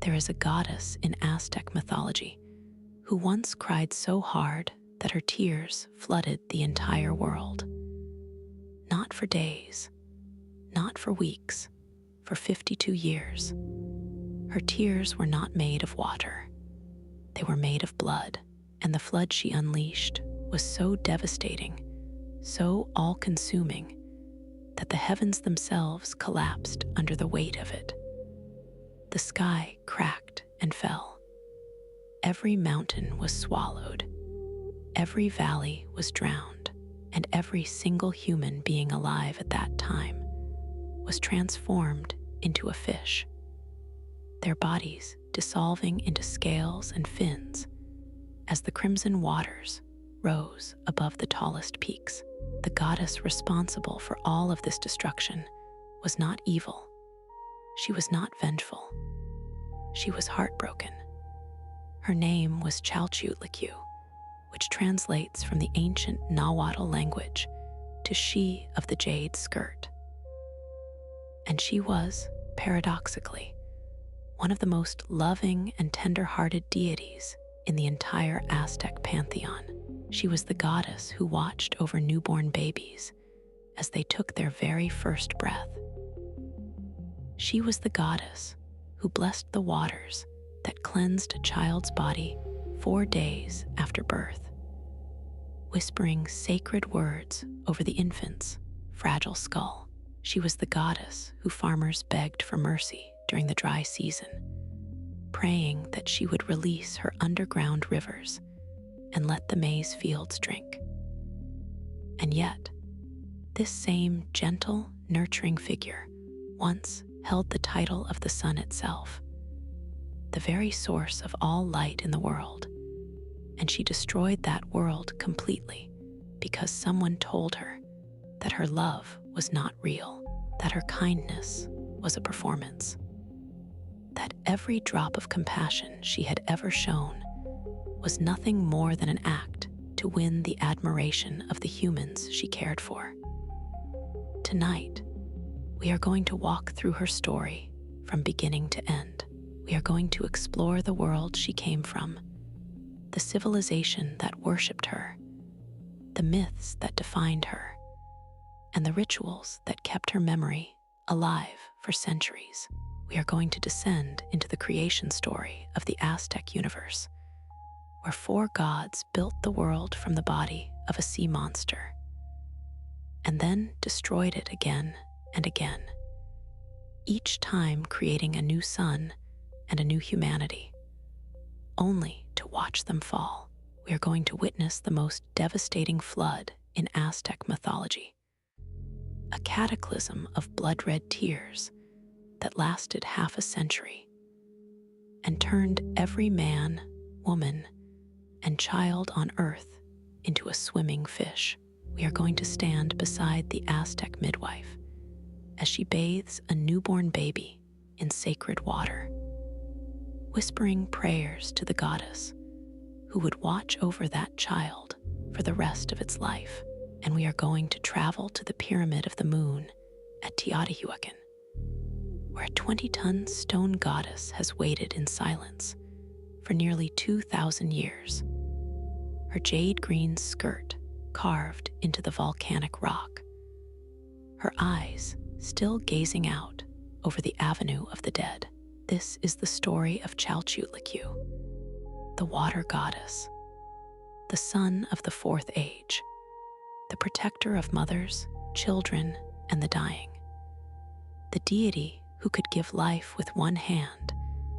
There is a goddess in Aztec mythology who once cried so hard that her tears flooded the entire world. Not for days, not for weeks, for 52 years. Her tears were not made of water. They were made of blood, and the flood she unleashed was so devastating, so all-consuming, that the heavens themselves collapsed under the weight of it. The sky cracked and fell. Every mountain was swallowed. Every valley was drowned, and every single human being alive at that time was transformed into a fish, their bodies dissolving into scales and fins as the crimson waters rose above the tallest peaks. The goddess responsible for all of this destruction was not evil. She was not vengeful. She was heartbroken. Her name was Chalchiuhtlicue, which translates from the ancient Nahuatl language to she of the Jade Skirt. And she was, paradoxically, one of the most loving and tender-hearted deities in the entire Aztec pantheon. She was the goddess who watched over newborn babies as they took their very first breath. She was the goddess who blessed the waters that cleansed a child's body 4 days after birth, whispering sacred words over the infant's fragile skull. She was the goddess who farmers begged for mercy during the dry season, praying that she would release her underground rivers and let the maize fields drink. And yet, this same gentle, nurturing figure once held the title of the sun itself, the very source of all light in the world, and she destroyed that world completely because someone told her that her love was not real, that her kindness was a performance, that every drop of compassion she had ever shown was nothing more than an act to win the admiration of the humans she cared for. Tonight, we are going to walk through her story from beginning to end. We are going to explore the world she came from, the civilization that worshipped her, the myths that defined her, and the rituals that kept her memory alive for centuries. We are going to descend into the creation story of the Aztec universe, where 4 gods built the world from the body of a sea monster, and then destroyed it again and again, each time creating a new sun and a new humanity, only to watch them fall. We are going to witness the most devastating flood in Aztec mythology, a cataclysm of blood-red tears that lasted half a century and turned every man, woman, and child on Earth into a swimming fish. We are going to stand beside the Aztec midwife as she bathes a newborn baby in sacred water, whispering prayers to the goddess who would watch over that child for the rest of its life. And we are going to travel to the Pyramid of the Moon at Teotihuacan, where a 20-ton stone goddess has waited in silence for nearly 2,000 years, her jade green skirt carved into the volcanic rock, her eyes still gazing out over the Avenue of the Dead. This is the story of Chalchiuhtlicue, the water goddess, the son of the 4th age, the protector of mothers, children, and the dying, the deity who could give life with one hand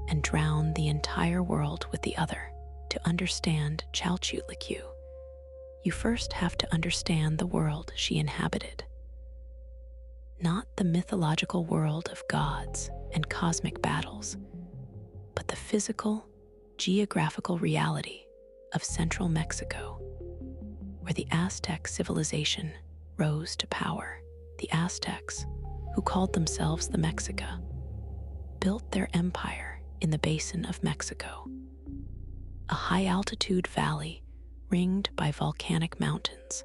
and drown the entire world with the other. To understand Chalchiuhtlicue, you first have to understand the world she inhabited. Not the mythological world of gods and cosmic battles, but the physical, geographical reality of central Mexico, where the Aztec civilization rose to power. The Aztecs, who called themselves the Mexica, built their empire in the Basin of Mexico, a high-altitude valley ringed by volcanic mountains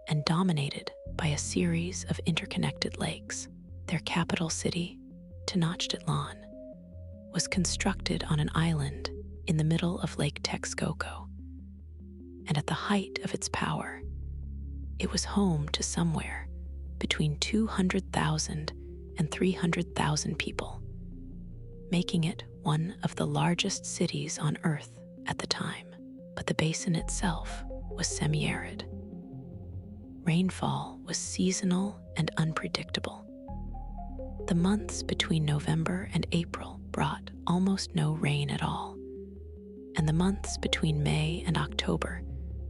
and dominated by a series of interconnected lakes. Their capital city, Tenochtitlan, was constructed on an island in the middle of Lake Texcoco, and at the height of its power, it was home to somewhere between 200,000 and 300,000 people, making it one of the largest cities on Earth at the time. But the basin itself was semi-arid. Rainfall was seasonal and unpredictable. The months between November and April brought almost no rain at all, and the months between May and October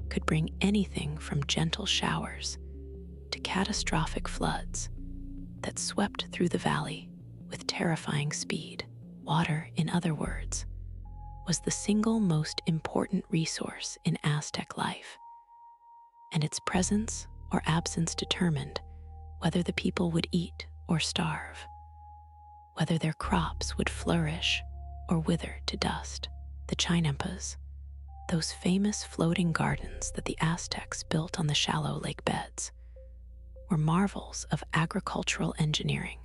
could bring anything from gentle showers to catastrophic floods that swept through the valley with terrifying speed. Water, in other words, was the single most important resource in Aztec life, and its presence or absence determined whether the people would eat or starve, whether their crops would flourish or wither to dust. The Chinampas, those famous floating gardens that the Aztecs built on the shallow lake beds, were marvels of agricultural engineering.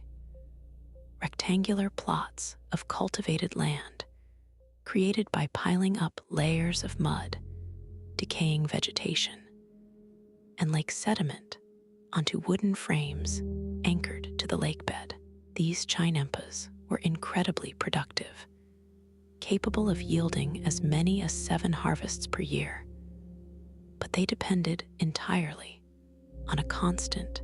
Rectangular plots of cultivated land created by piling up layers of mud, decaying vegetation, and lake sediment onto wooden frames anchored to the lake bed. These Chinampas were incredibly productive, capable of yielding as many as 7 harvests per year, but they depended entirely on a constant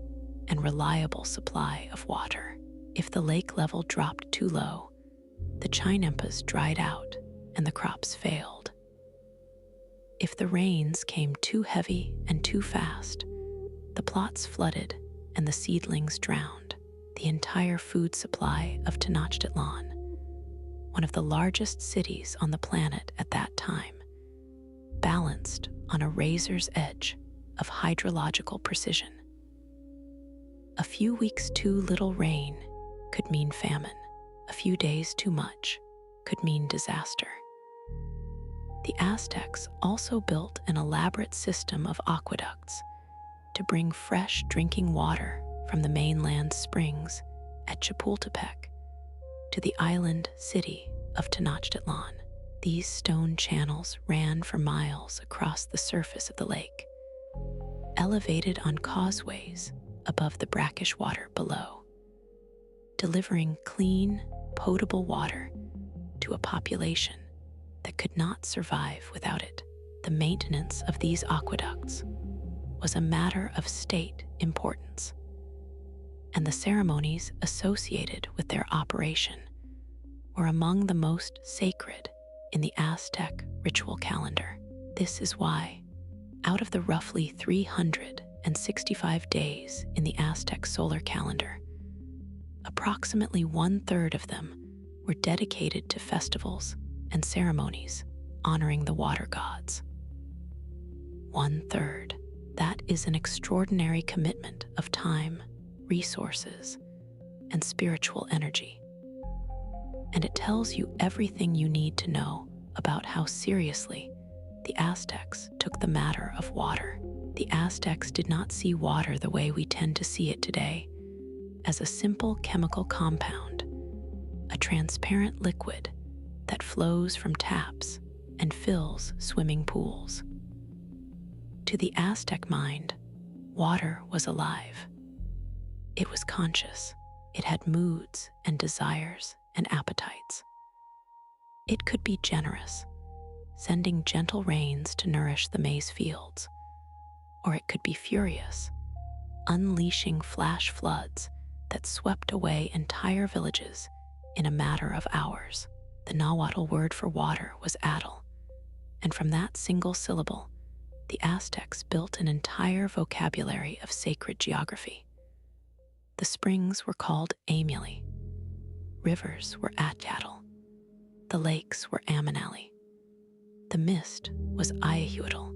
and reliable supply of water. If the lake level dropped too low, the Chinampas dried out and the crops failed. If the rains came too heavy and too fast, the plots flooded and the seedlings drowned. The entire food supply of Tenochtitlan, one of the largest cities on the planet at that time, balanced on a razor's edge of hydrological precision. A few weeks too little rain could mean famine. A few days too much could mean disaster. The Aztecs also built an elaborate system of aqueducts to bring fresh drinking water from the mainland springs at Chapultepec to the island city of Tenochtitlan. These stone channels ran for miles across the surface of the lake, elevated on causeways above the brackish water below, delivering clean, potable water to a population that could not survive without it. The maintenance of these aqueducts was a matter of state importance, and the ceremonies associated with their operation were among the most sacred in the Aztec ritual calendar. This is why, out of the roughly 365 days in the Aztec solar calendar, approximately 1/3 of them were dedicated to festivals and ceremonies honoring the water gods. 1/3. That is an extraordinary commitment of time, resources, and spiritual energy. And it tells you everything you need to know about how seriously the Aztecs took the matter of water. The Aztecs did not see water the way we tend to see it today, as a simple chemical compound, a transparent liquid that flows from taps and fills swimming pools. To the Aztec mind, water was alive. It was conscious. It had moods and desires and appetites. It could be generous, sending gentle rains to nourish the maize fields, or it could be furious, unleashing flash floods that swept away entire villages in a matter of hours. The Nahuatl word for water was atl, and from that single syllable, the Aztecs built an entire vocabulary of sacred geography. The springs were called amuli, rivers were atcatl, the lakes were aminali, the mist was ayahuatl.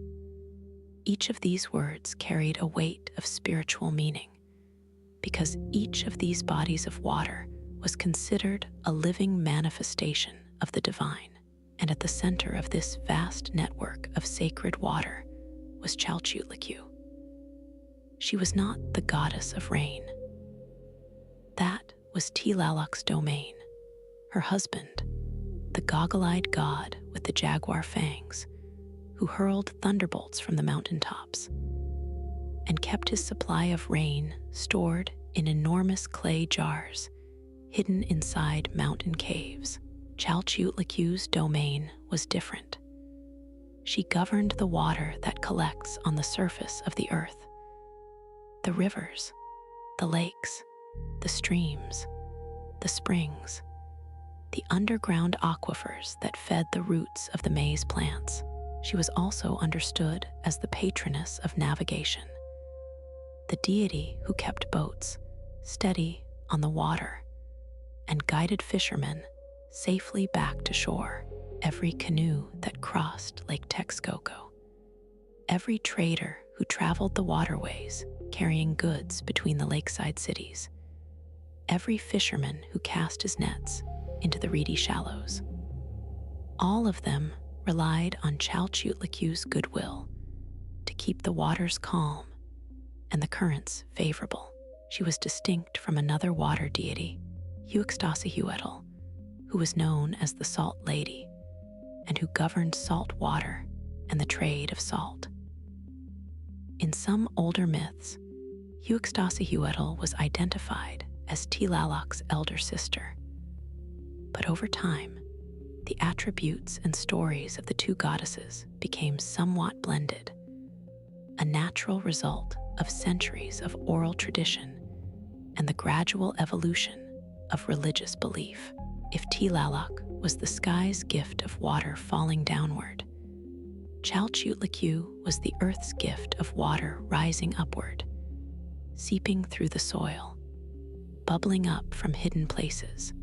Each of these words carried a weight of spiritual meaning, because each of these bodies of water was considered a living manifestation of the divine. And at the center of this vast network of sacred water was Chalchiuhtlicue. She was not the goddess of rain. That was Tlaloc's domain. Her husband, the goggle-eyed god with the jaguar fangs, who hurled thunderbolts from the mountaintops and kept his supply of rain stored in enormous clay jars hidden inside mountain caves. Chalchiuhtlicue's domain was different. She governed the water that collects on the surface of the earth, the rivers, the lakes, the streams, the springs, the underground aquifers that fed the roots of the maize plants. She was also understood as the patroness of navigation, the deity who kept boats steady on the water and guided fishermen safely back to shore. Every canoe that crossed Lake Texcoco, every trader who traveled the waterways carrying goods between the lakeside cities, every fisherman who cast his nets into the reedy shallows, all of them relied on Chalchiuhtlicue's goodwill to keep the waters calm and the currents favorable. She was distinct from another water deity, Chalchiuhtlicue, who was known as the Salt Lady and who governed salt water and the trade of salt. In some older myths, Chalchiuhtlicue was identified as Tlaloc's elder sister. But over time, the attributes and stories of the two goddesses became somewhat blended, a natural result of centuries of oral tradition and the gradual evolution of religious belief. If Tlaloc was the sky's gift of water falling downward, Chalchiuhtlicue was the earth's gift of water rising upward, seeping through the soil, bubbling up from hidden places,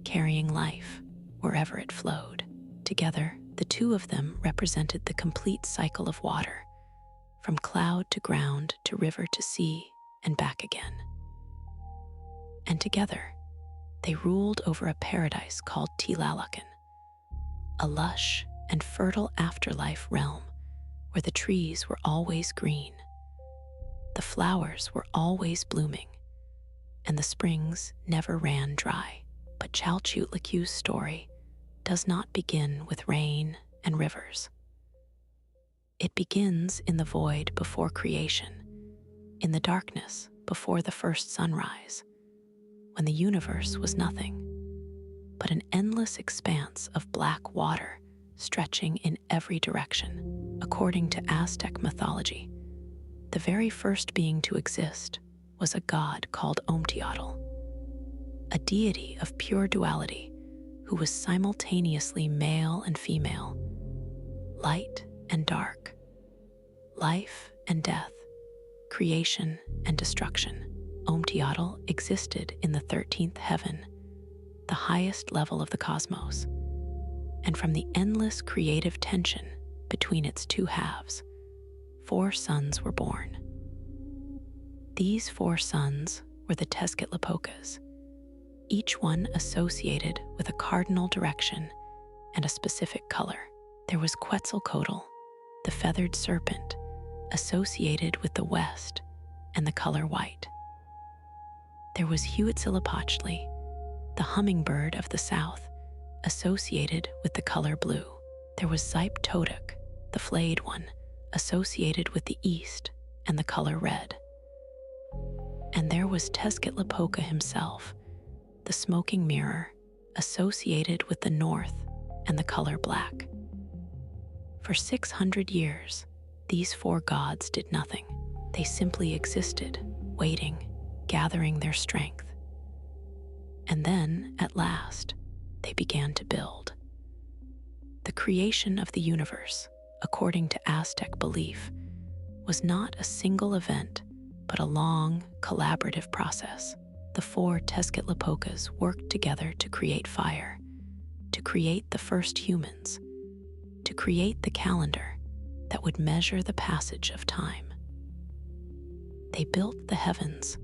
carrying life wherever it flowed. Together, the two of them represented the complete cycle of water, from cloud to ground to river to sea and back again. And together, they ruled over a paradise called Tlalocan, a lush and fertile afterlife realm where the trees were always green, the flowers were always blooming, and the springs never ran dry. But Chalchiuhtlicue's story does not begin with rain and rivers. It begins in the void before creation, in the darkness before the first sunrise, when the universe was nothing but an endless expanse of black water stretching in every direction. According to Aztec mythology, the very first being to exist was a god called Omteotl, a deity of pure duality who was simultaneously male and female, light and dark, life and death, creation and destruction. Omteotl existed in the 13th heaven, the highest level of the cosmos, and from the endless creative tension between its two halves, 4 sons were born. These 4 sons were the Tezcatlipocas, each one associated with a cardinal direction and a specific color. There was Quetzalcoatl, the feathered serpent, associated with the west and the color white. There was Huitzilopochtli, the hummingbird of the south, associated with the color blue. There was Xipe-Totec, the flayed one, associated with the east and the color red. And there was Tezcatlipoca himself, the smoking mirror, associated with the north and the color black. For 600 years, these 4 gods did nothing. They simply existed, waiting, gathering their strength. And then, at last, they began to build. The creation of the universe, according to Aztec belief, was not a single event, but a long, collaborative process. The 4 Tezcatlipocas worked together to create fire, to create the first humans, to create the calendar that would measure the passage of time. They built the heavens,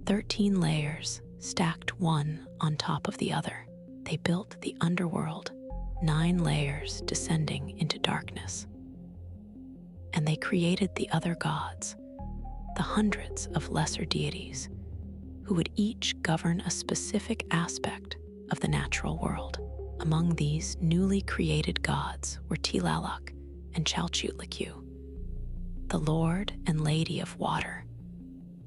13 layers stacked one on top of the other. They built the underworld, 9 layers descending into darkness. And they created the other gods, the hundreds of lesser deities, who would each govern a specific aspect of the natural world. Among these newly created gods were Tlaloc and Chalchiuhtlicue, the Lord and Lady of Water,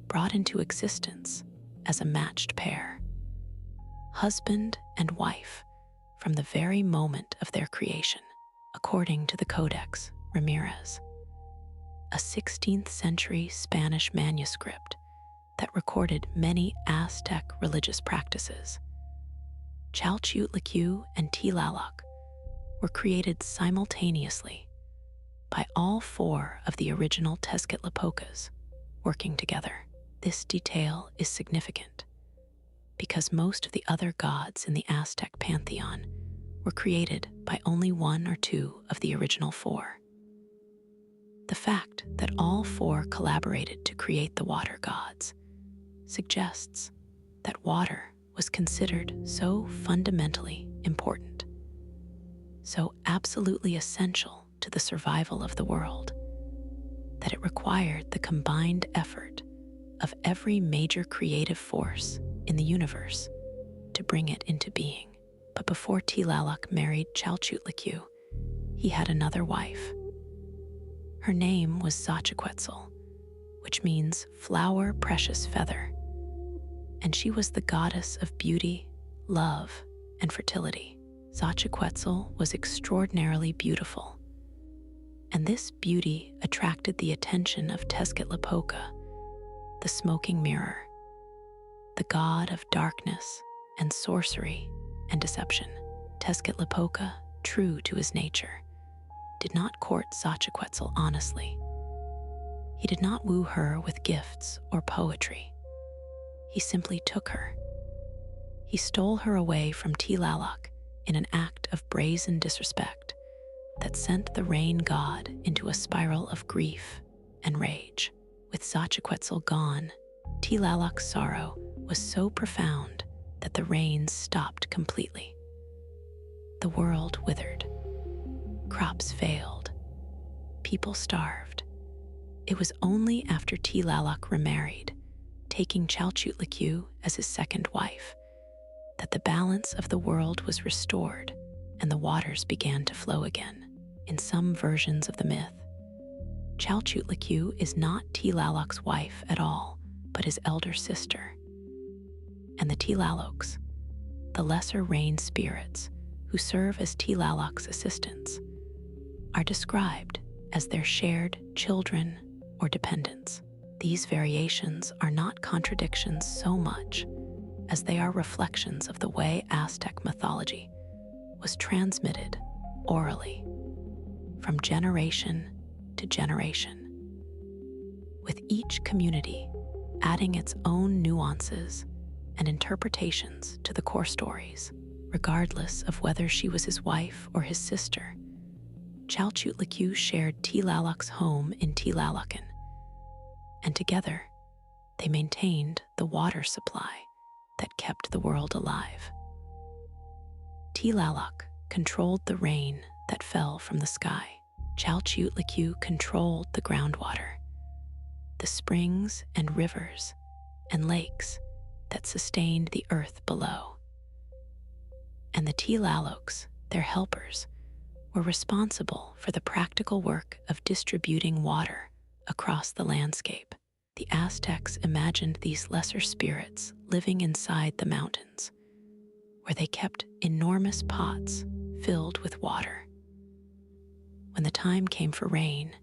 brought into existence as a matched pair, husband and wife from the very moment of their creation, according to the Codex Ramirez, a 16th century Spanish manuscript that recorded many Aztec religious practices. Chalchiuhtlicue and Tlaloc were created simultaneously by all four of the original Tezcatlapocas working together. This detail is significant because most of the other gods in the Aztec pantheon were created by only one or two of the original four. The fact that all four collaborated to create the water gods suggests that water was considered so fundamentally important, so absolutely essential to the survival of the world, that it required the combined effort of every major creative force in the universe to bring it into being. But before Tlaloc married Chalchiuhtlicue, he had another wife. Her name was Xochiquetzal, which means flower precious feather, and she was the goddess of beauty, love, and fertility. Xochiquetzal was extraordinarily beautiful, and this beauty attracted the attention of Tezcatlipoca, the smoking mirror, the god of darkness and sorcery and deception. Tezcatlipoca, true to his nature, did not court Xochiquetzal honestly. He did not woo her with gifts or poetry. He simply took her. He stole her away from Tlaloc in an act of brazen disrespect that sent the rain god into a spiral of grief and rage. With Xochiquetzal gone, Tlaloc's sorrow was so profound that the rains stopped completely. The world withered. Crops failed. People starved. It was only after Tlaloc remarried, taking Chalchiuhtlicue as his second wife, that the balance of the world was restored and the waters began to flow again. In some versions of the myth, Chalchiuhtlicue is not Tlaloc's wife at all, but his elder sister. And the Tlalocs, the lesser rain spirits who serve as Tlaloc's assistants, are described as their shared children or dependents. These variations are not contradictions so much as they are reflections of the way Aztec mythology was transmitted orally from generation to generation, with each community adding its own nuances and interpretations to the core stories. Regardless of whether she was his wife or his sister, Chalchiuhtlicue shared Tlaloc's home in Tlalocan, and together they maintained the water supply that kept the world alive. Tlaloc controlled the rain that fell from the sky. Chalchiuhtlicue controlled the groundwater, the springs and rivers and lakes that sustained the earth below. And the Tlalocs, their helpers, were responsible for the practical work of distributing water across the landscape. The Aztecs imagined these lesser spirits living inside the mountains, where they kept enormous pots filled with water. When the time came for rain,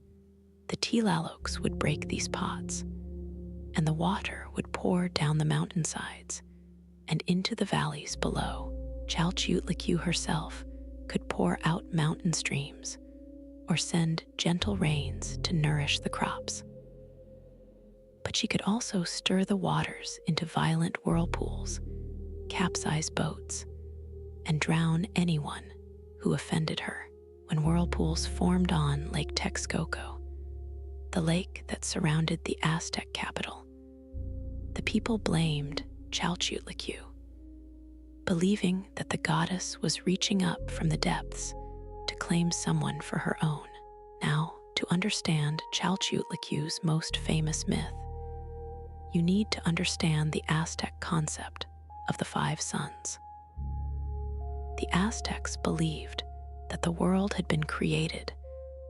the Tlalocs would break these pots, and the water would pour down the mountainsides and into the valleys below. Chalchiuhtlicue herself could pour out mountain streams or send gentle rains to nourish the crops. But she could also stir the waters into violent whirlpools, capsize boats, and drown anyone who offended her. When whirlpools formed on Lake Texcoco, the lake that surrounded the Aztec capital, the people blamed Chalchiuhtlicue, believing that the goddess was reaching up from the depths to claim someone for her own. Now, to understand Chalchiuhtlicue's most famous myth, you need to understand the Aztec concept of the five suns. The Aztecs believed that the world had been created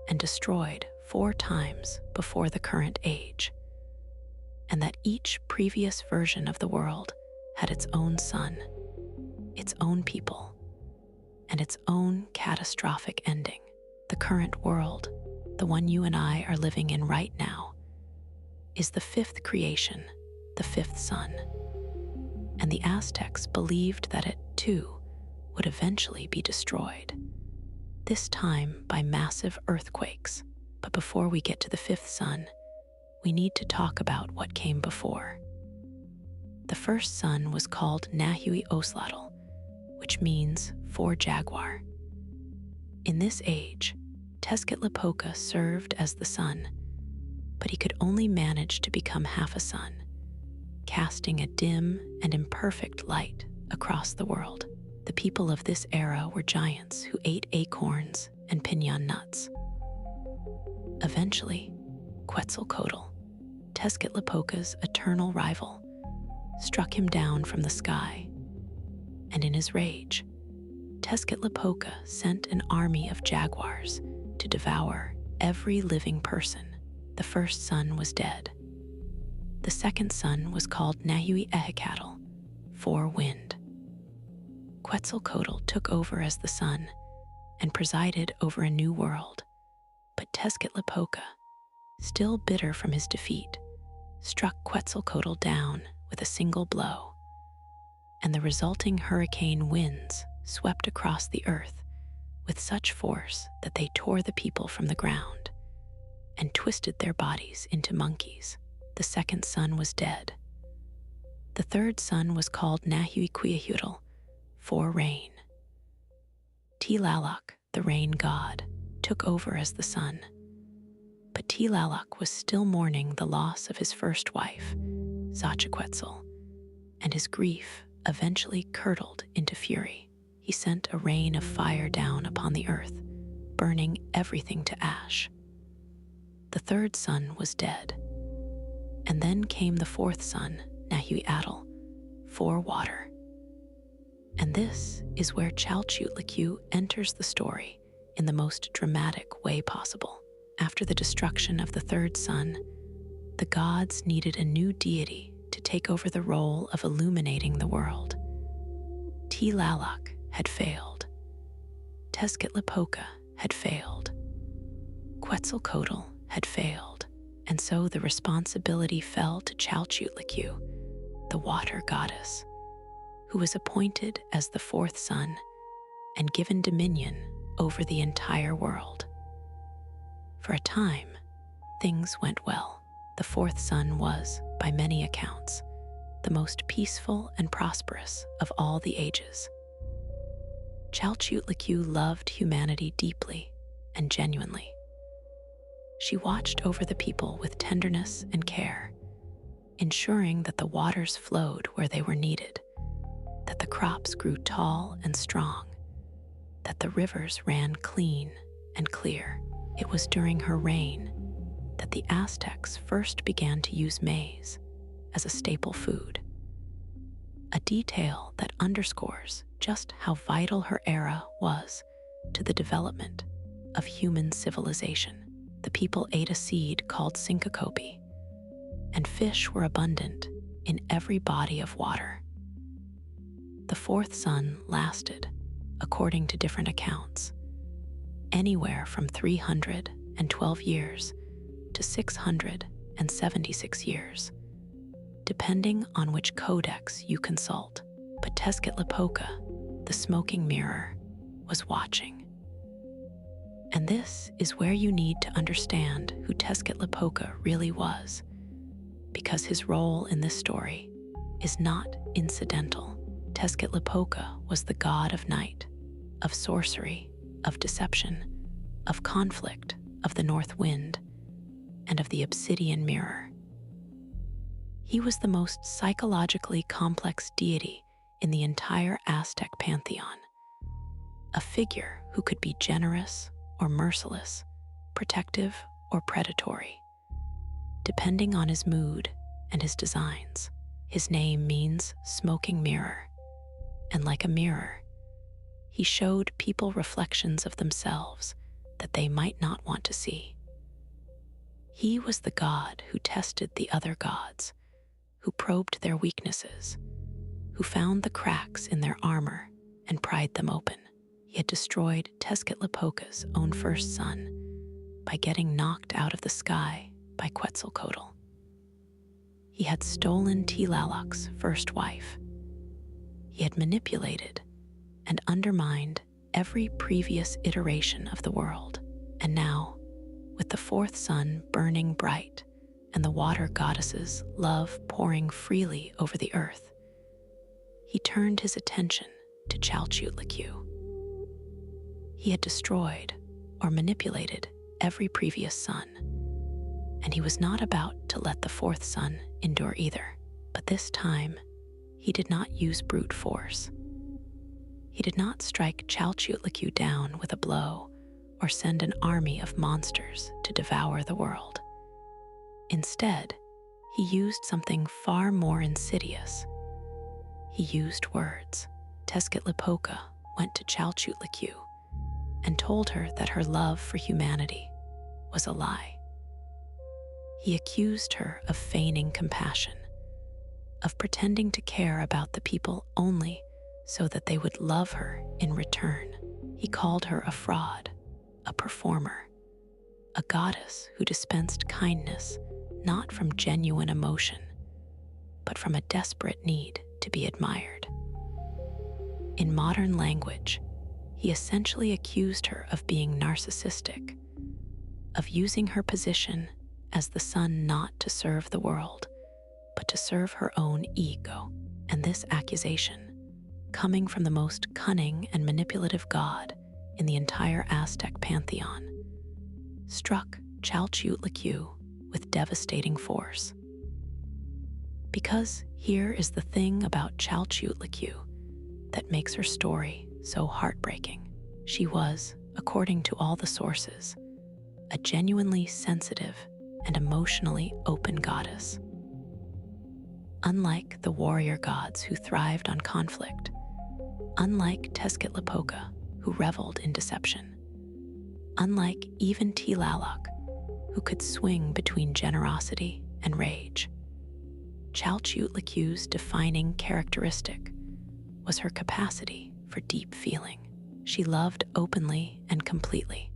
and destroyed 4 times before the current age, and that each previous version of the world had its own sun, its own people, and its own catastrophic ending. The current world, the one you and I are living in right now, is the 5th creation, the 5th sun. And the Aztecs believed that it, too, would eventually be destroyed, this time by massive earthquakes. But before we get to the 5th sun, we need to talk about what came before. The first sun was called Chalchiuhtlicue, which means 4 jaguar. In this age, Tezcatlipoca served as the sun, but he could only manage to become half a sun, casting a dim and imperfect light across the world. The people of this era were giants who ate acorns and piñon nuts. Eventually, Quetzalcoatl, Tezcatlipoca's eternal rival, struck him down from the sky, and in his rage, Tezcatlipoca sent an army of jaguars to devour every living person. The first sun was dead. The second sun was called Chalchiuhtlicue, 4 wind. Quetzalcoatl took over as the sun and presided over a new world, but Tezcatlipoca, still bitter from his defeat, struck Quetzalcoatl down with a single blow, and the resulting hurricane winds swept across the earth with such force that they tore the people from the ground and twisted their bodies into monkeys. The second sun was dead. The third sun was called Chalchiuhtlicue, 4 rain. Tlaloc, the rain god, took over as the sun, but Tlaloc was still mourning the loss of his first wife, Xochiquetzal, and his grief eventually curdled into fury. He sent a rain of fire down upon the earth, burning everything to ash. The third sun was dead, and then came the fourth sun, Nahuatl, 4 water. And this is where Chalchiuhtlicue enters the story in the most dramatic way possible. After the destruction of the third sun, the gods needed a new deity to take over the role of illuminating the world. Tlaloc had failed. Tezcatlipoca had failed. Quetzalcoatl had failed, and so the responsibility fell to Chalchiuhtlicue, the water goddess, who was appointed as the fourth sun and given dominion over the entire world. For a time, things went well. The fourth sun was, by many accounts, the most peaceful and prosperous of all the ages. Chalchiuhtlicue loved humanity deeply and genuinely. She watched over the people with tenderness and care, ensuring that the waters flowed where they were needed, that the crops grew tall and strong, that the rivers ran clean and clear. It was during her reign that the Aztecs first began to use maize as a staple food, a detail that underscores just how vital her era was to the development of human civilization. The people ate a seed called syncope, and fish were abundant in every body of water. The fourth sun lasted, according to different accounts, anywhere from 312 years to 676 years, depending on which codex you consult. But Tezcatlipoca, the smoking mirror, was watching. And this is where you need to understand who Tezcatlipoca really was, because his role in this story is not incidental. Tezcatlipoca was the god of night, of sorcery, of deception, of conflict, of the north wind, and of the obsidian mirror. He was the most psychologically complex deity in the entire Aztec pantheon, a figure who could be generous or merciless, protective or predatory, depending on his mood and his designs. His name means smoking mirror, and like a mirror, He showed people reflections of themselves that they might not want to see. He was the god who tested the other gods, who probed their weaknesses, who found the cracks in their armor and pried them open. He had destroyed Tezcatlipoca's own first son by getting knocked out of the sky by Quetzalcoatl. He had stolen Tlaloc's first wife. He had manipulated and undermined every previous iteration of the world. And now, with the fourth sun burning bright and the water goddess's love pouring freely over the earth, he turned his attention to Chalchiuhtlicue. He had destroyed or manipulated every previous sun, and he was not about to let the fourth sun endure either. But this time, he did not use brute force. He did not strike Chalchiuhtlicue down with a blow or send an army of monsters to devour the world. Instead, he used something far more insidious. He used words. Tezcatlipoca went to Chalchiuhtlicue and told her that her love for humanity was a lie. He accused her of feigning compassion, of pretending to care about the people only so that they would love her in return. He called her a fraud, a performer, a goddess who dispensed kindness not from genuine emotion, but from a desperate need to be admired. In modern language, he essentially accused her of being narcissistic, of using her position as the sun not to serve the world, but to serve her own ego. And this accusation, coming from the most cunning and manipulative god in the entire Aztec pantheon, struck Chalchiuhtlicue with devastating force. Because here is the thing about Chalchiuhtlicue that makes her story so heartbreaking. She was, according to all the sources, a genuinely sensitive and emotionally open goddess. Unlike the warrior gods who thrived on conflict, unlike Tezcatlipoca, who reveled in deception, unlike even Tlaloc, who could swing between generosity and rage, Chalchiuhtlicue's defining characteristic was her capacity for deep feeling. She loved openly and completely,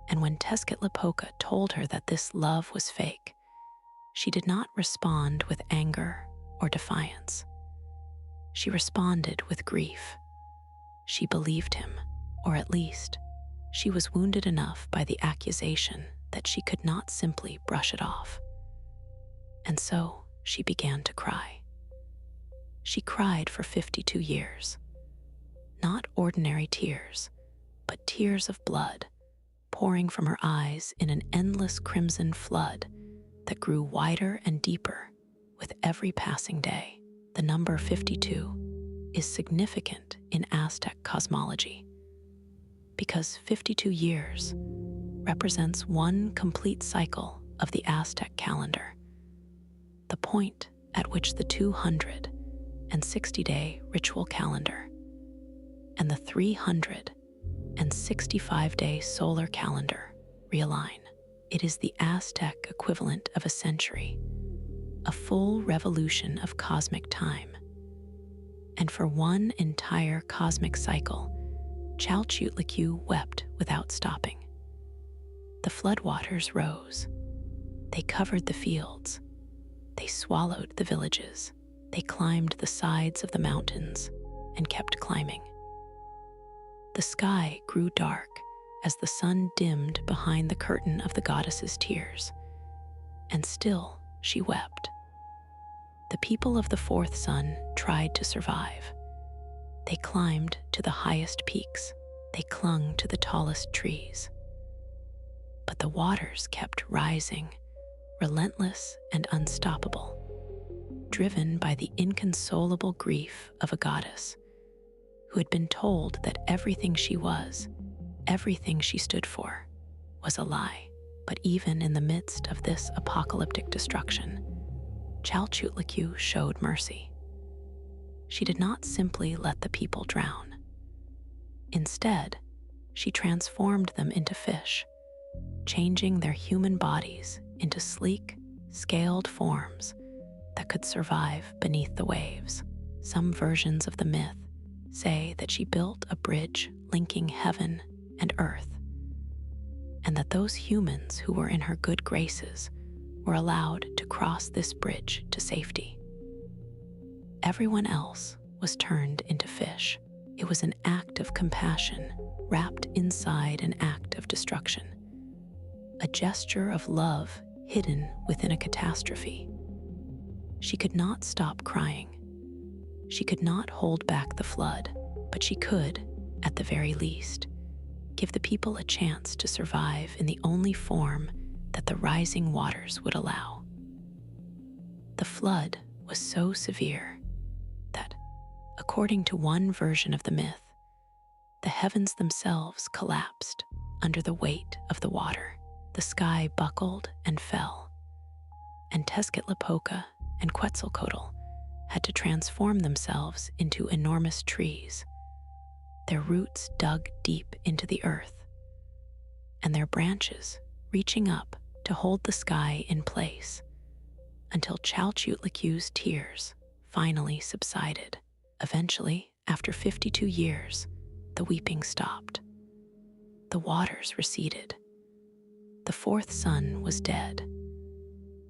and when Tezcatlipoca told her that this love was fake, she did not respond with anger or defiance. She responded with grief. She believed him, or at least, she was wounded enough by the accusation that she could not simply brush it off. And so she began to cry. She cried for 52 years. Not ordinary tears, but tears of blood, pouring from her eyes in an endless crimson flood that grew wider and deeper with every passing day. The number 52 is significant in Aztec cosmology because 52 years represents one complete cycle of the Aztec calendar, the point at which the 260-day ritual calendar and the 365-day solar calendar realign. It is the Aztec equivalent of a century, a full revolution of cosmic time. And for one entire cosmic cycle, Chalchiuhtlicue wept without stopping. The floodwaters rose. They covered the fields. They swallowed the villages. They climbed the sides of the mountains and kept climbing. The sky grew dark as the sun dimmed behind the curtain of the goddess's tears, and still she wept. The people of the fourth sun tried to survive. They climbed to the highest peaks. They clung to the tallest trees. But the waters kept rising, relentless and unstoppable, driven by the inconsolable grief of a goddess who had been told that everything she was, everything she stood for, was a lie. But even in the midst of this apocalyptic destruction, Chalchiuhtlicue showed mercy. She did not simply let the people drown. Instead, she transformed them into fish, changing their human bodies into sleek, scaled forms that could survive beneath the waves. Some versions of the myth say that she built a bridge linking heaven and earth, and that those humans who were in her good graces were allowed to cross this bridge to safety. Everyone else was turned into fish. It was an act of compassion wrapped inside an act of destruction, a gesture of love hidden within a catastrophe. She could not stop crying. She could not hold back the flood, but she could, at the very least, give the people a chance to survive in the only form that the rising waters would allow. The flood was so severe that, according to one version of the myth, the heavens themselves collapsed under the weight of the water. The sky buckled and fell, and Tezcatlipoca and Quetzalcoatl had to transform themselves into enormous trees, their roots dug deep into the earth, and their branches reaching up to hold the sky in place until Chalchiuhtlicue's tears finally subsided. Eventually, after 52 years, the weeping stopped. The waters receded. The fourth sun was dead,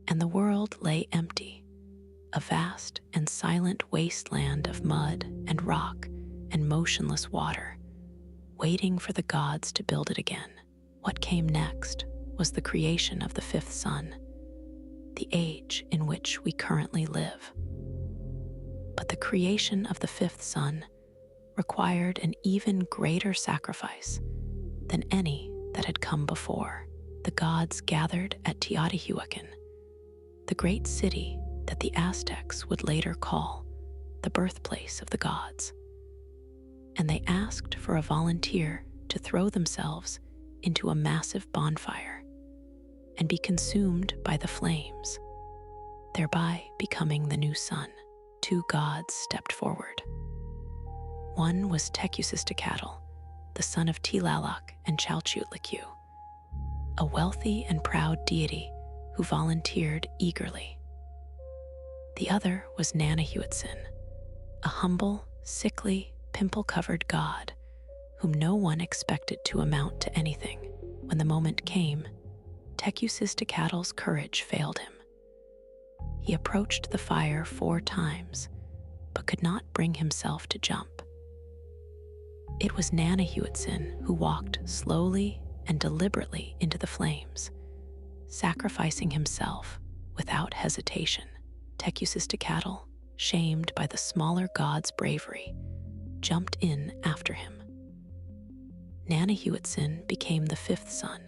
and the world lay empty, a vast and silent wasteland of mud and rock and motionless water, waiting for the gods to build it again. What came next was the creation of the fifth sun, the age in which we currently live. But the creation of the fifth sun required an even greater sacrifice than any that had come before. The gods gathered at Teotihuacan, the great city that the Aztecs would later call the birthplace of the gods. And they asked for a volunteer to throw themselves into a massive bonfire and be consumed by the flames, thereby becoming the new sun. Two gods stepped forward. One was Tecusistecatl, the son of Tlaloc and Chalchiuhtlicue, a wealthy and proud deity who volunteered eagerly. The other was Nanahuatzin, a humble, sickly, pimple-covered god whom no one expected to amount to anything. When the moment came, Tecusistecatl's courage failed him. He approached the fire 4 times, but could not bring himself to jump. It was Nanahuatzin who walked slowly and deliberately into the flames, sacrificing himself without hesitation. Tecusistecatl, shamed by the smaller god's bravery, jumped in after him. Nanahuatzin became the fifth sun,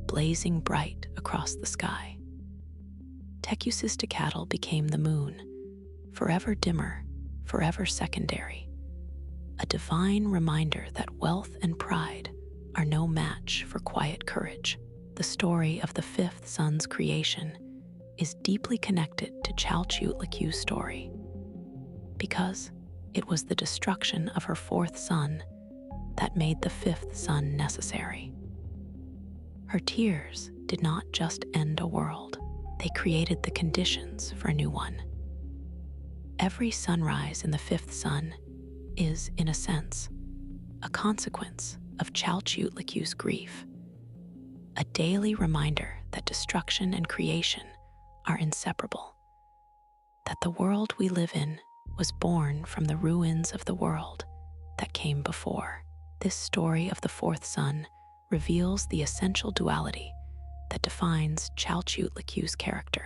blazing bright across the sky. Tecusistecatl became the moon, forever dimmer, forever secondary, a divine reminder that wealth and pride are no match for quiet courage. The story of the fifth sun's creation is deeply connected to Chalchiuhtlicue's story, because it was the destruction of her fourth sun that made the fifth sun necessary. Her tears did not just end a world, they created the conditions for a new one. Every sunrise in the fifth sun is, in a sense, a consequence of Chalchiuhtlicue's grief, a daily reminder that destruction and creation are inseparable, that the world we live in was born from the ruins of the world that came before. This story of the fourth sun reveals the essential duality that defines Chalchiuhtlicue's character.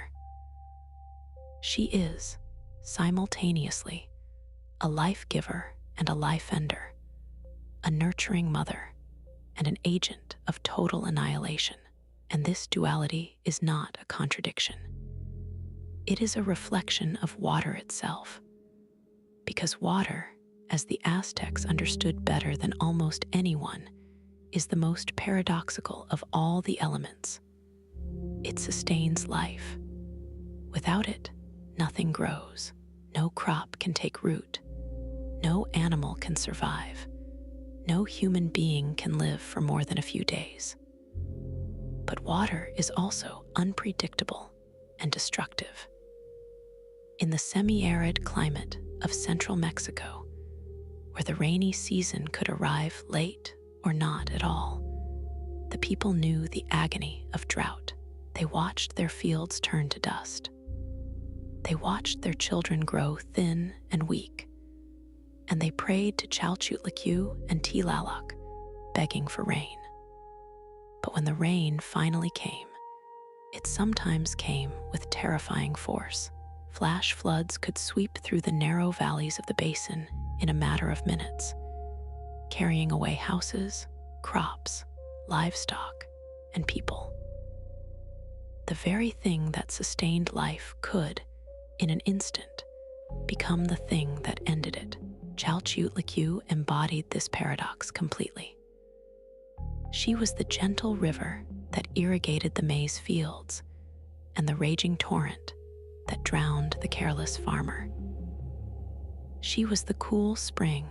She is, simultaneously, a life giver and a life ender, a nurturing mother and an agent of total annihilation. And this duality is not a contradiction. It is a reflection of water itself, because water, as the Aztecs understood better than almost anyone, is the most paradoxical of all the elements. It sustains life. Without it, nothing grows. No crop can take root. No animal can survive. No human being can live for more than a few days. But water is also unpredictable and destructive. In the semi-arid climate of central Mexico, where the rainy season could arrive late or not at all, the people knew the agony of drought. They watched their fields turn to dust. They watched their children grow thin and weak, and they prayed to Chalchiuhtlicue and Tlaloc, begging for rain. But when the rain finally came, it sometimes came with terrifying force. Flash floods could sweep through the narrow valleys of the basin in a matter of minutes, carrying away houses, crops, livestock, and people. The very thing that sustained life could, in an instant, become the thing that ended it. Chalchiuhtlicue embodied this paradox completely. She was the gentle river that irrigated the maize fields and the raging torrent that drowned the careless farmer. She was the cool spring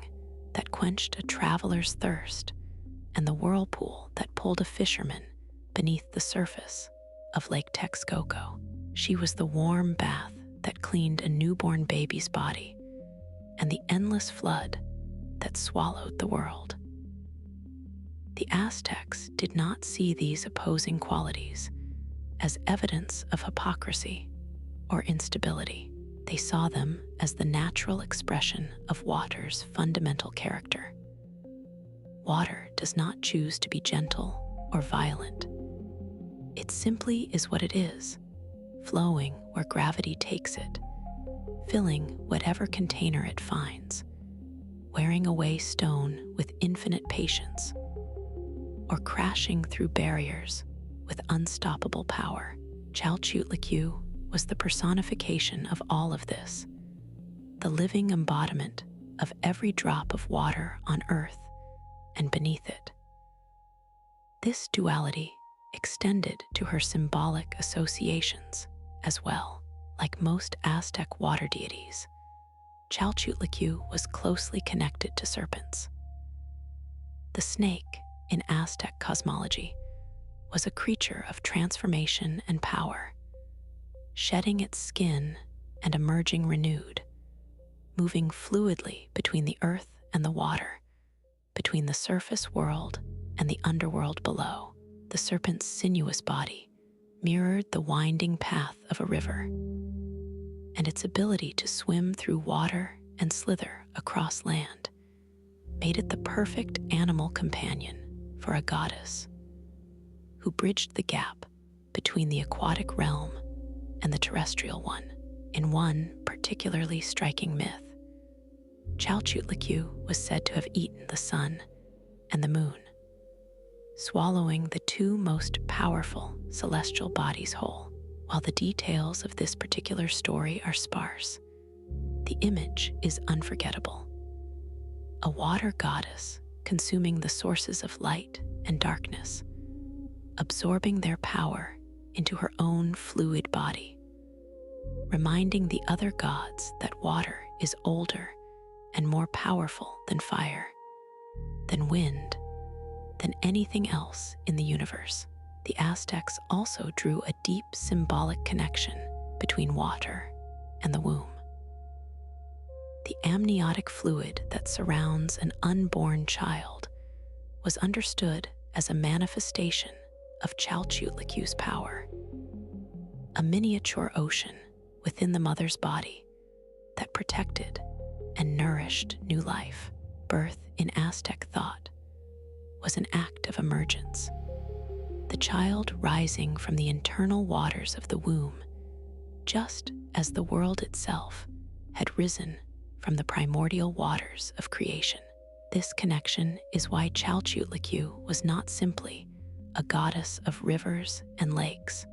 that quenched a traveler's thirst and the whirlpool that pulled a fisherman beneath the surface of Lake Texcoco. She was the warm bath that cleaned a newborn baby's body and the endless flood that swallowed the world. The Aztecs did not see these opposing qualities as evidence of hypocrisy or instability. They saw them as the natural expression of water's fundamental character. Water does not choose to be gentle or violent. It simply is what it is, flowing where gravity takes it, filling whatever container it finds, wearing away stone with infinite patience, or crashing through barriers with unstoppable power. Chalchiuhtlicue was the personification of all of this, the living embodiment of every drop of water on earth and beneath it. This duality extended to her symbolic associations as well. Like most Aztec water deities, Chalchiuhtlicue was closely connected to serpents. The snake, in Aztec cosmology, was a creature of transformation and power, shedding its skin and emerging renewed, moving fluidly between the earth and the water, between the surface world and the underworld below. The serpent's sinuous body mirrored the winding path of a river, and its ability to swim through water and slither across land made it the perfect animal companion for a goddess who bridged the gap between the aquatic realm and the terrestrial one. In one particularly striking myth, Chalchiuhtlicue was said to have eaten the sun and the moon, swallowing the two most powerful celestial bodies whole. While the details of this particular story are sparse, the image is unforgettable. A water goddess consuming the sources of light and darkness, absorbing their power into her own fluid body, reminding the other gods that water is older and more powerful than fire, than wind, than anything else in the universe. The Aztecs also drew a deep symbolic connection between water and the womb. The amniotic fluid that surrounds an unborn child was understood as a manifestation of Chalchiuhtlicue's power, a miniature ocean within the mother's body that protected and nourished new life. Birth in Aztec thought was an act of emergence, the child rising from the internal waters of the womb, just as the world itself had risen from the primordial waters of creation. This connection is why Chalchiuhtlicue was not simply a goddess of rivers and lakes,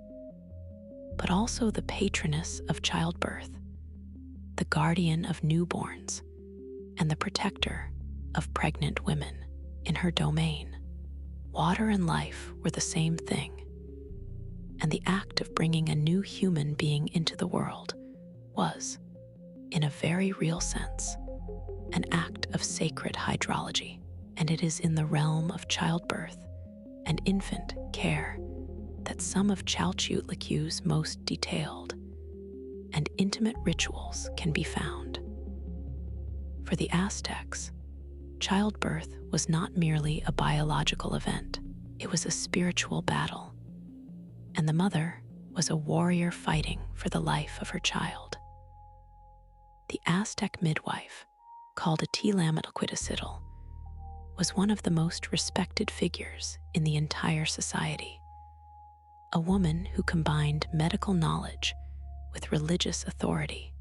but also the patroness of childbirth, the guardian of newborns, and the protector of pregnant women. In her domain, water and life were the same thing, and the act of bringing a new human being into the world was, in a very real sense, an act of sacred hydrology. and it is in the realm of childbirth and infant care that some of Chalchiuhtlicue's most detailed and intimate rituals can be found. For the Aztecs, childbirth was not merely a biological event, it was a spiritual battle, and the mother was a warrior fighting for the life of her child. The Aztec midwife, called a Chalchiuhtlicue, was one of the most respected figures in the entire society, a woman who combined medical knowledge with religious authority,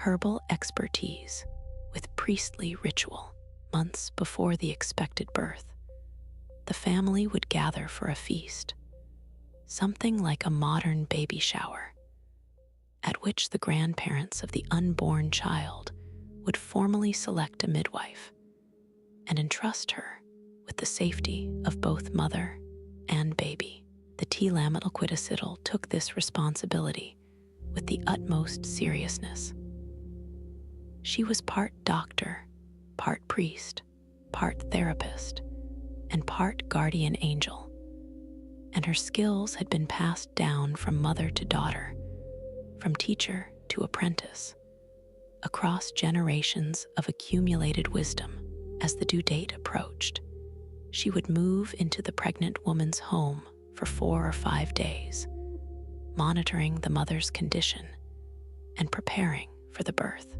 herbal expertise with priestly ritual. Months before the expected birth, the family would gather for a feast, something like a modern baby shower, at which the grandparents of the unborn child would formally select a midwife and entrust her with the safety of both mother and baby. The Chalchiuhtlicue took this responsibility with the utmost seriousness. She was part doctor, part priest, part therapist, and part guardian angel, and her skills had been passed down from mother to daughter, from teacher to apprentice, across generations of accumulated wisdom. As the due date approached, she would move into the pregnant woman's home for 4 or 5 days, monitoring the mother's condition and preparing for the birth.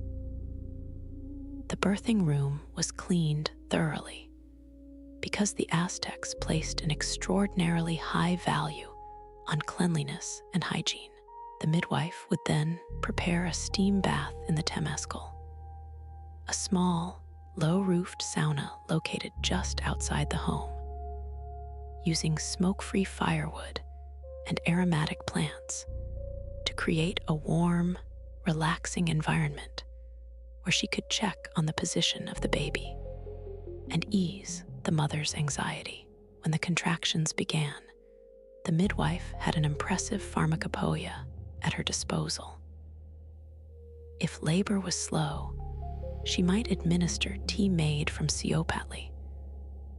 The birthing room was cleaned thoroughly because the Aztecs placed an extraordinarily high value on cleanliness and hygiene. The midwife would then prepare a steam bath in the temescal, a small, low-roofed sauna located just outside the home, using smoke-free firewood and aromatic plants to create a warm, relaxing environment where she could check on the position of the baby and ease the mother's anxiety. When the contractions began, the midwife had an impressive pharmacopoeia at her disposal. If labor was slow, she might administer tea made from Chalchiuhtlicue,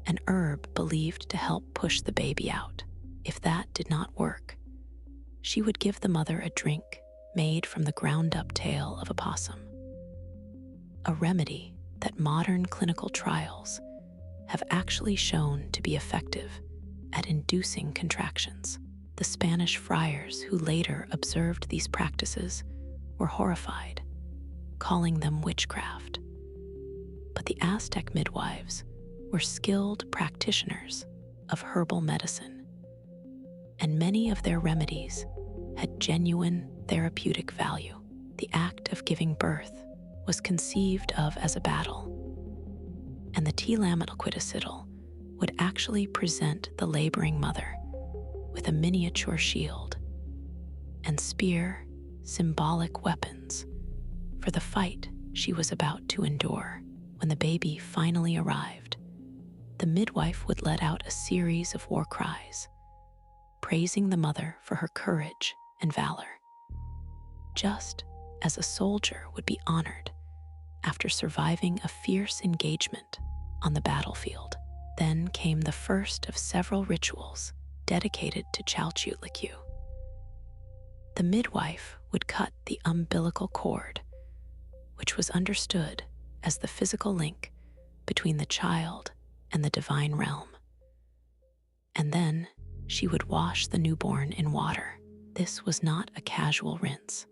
an herb believed to help push the baby out. If that did not work, she would give the mother a drink made from the ground-up tail of a possum, a remedy that modern clinical trials have actually shown to be effective at inducing contractions. The Spanish friars who later observed these practices were horrified, calling them witchcraft. But the Aztec midwives were skilled practitioners of herbal medicine, and many of their remedies had genuine therapeutic value. The act of giving birth was conceived of as a battle, and the Chalchiuhtlicue would actually present the laboring mother with a miniature shield and spear, symbolic weapons for the fight she was about to endure. When the baby finally arrived, the midwife would let out a series of war cries, praising the mother for her courage and valor, just as a soldier would be honored after surviving a fierce engagement on the battlefield. Then came the first of several rituals dedicated to Chalchiuhtlicue. The midwife would cut the umbilical cord, which was understood as the physical link between the child and the divine realm. And then she would wash the newborn in water. This was not a casual rinse.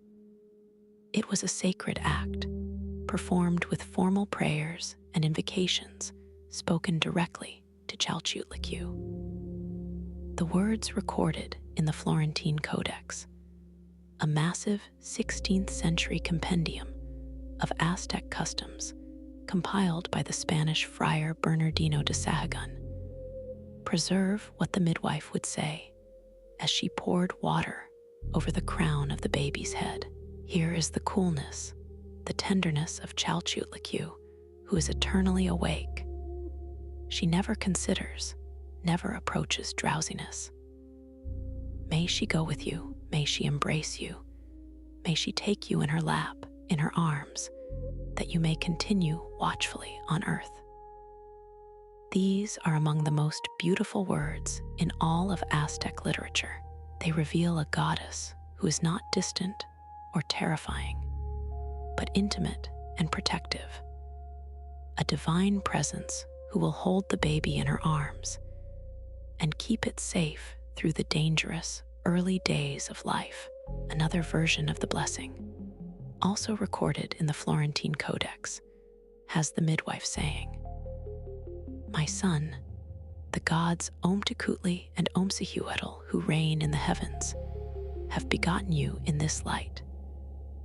It was a sacred act, performed with formal prayers and invocations spoken directly to Chalchiuhtlicue. The words recorded in the Florentine Codex, a massive 16th century compendium of Aztec customs compiled by the Spanish friar Bernardino de Sahagun, preserve what the midwife would say as she poured water over the crown of the baby's head. Here is the coolness, the tenderness of Chalchiuhtlicue, who is eternally awake. She never considers, never approaches drowsiness. May she go with you, may she embrace you, may she take you in her lap, in her arms, that you may continue watchfully on earth. These are among the most beautiful words in all of Aztec literature. They reveal a goddess who is not distant or terrifying, but intimate and protective. A divine presence who will hold the baby in her arms and keep it safe through the dangerous early days of life. Another version of the blessing, also recorded in the Florentine Codex, has the midwife saying, "My son, the gods Chalchiuhtlicue and Chalchiuhtlicue, who reign in the heavens, have begotten you in this light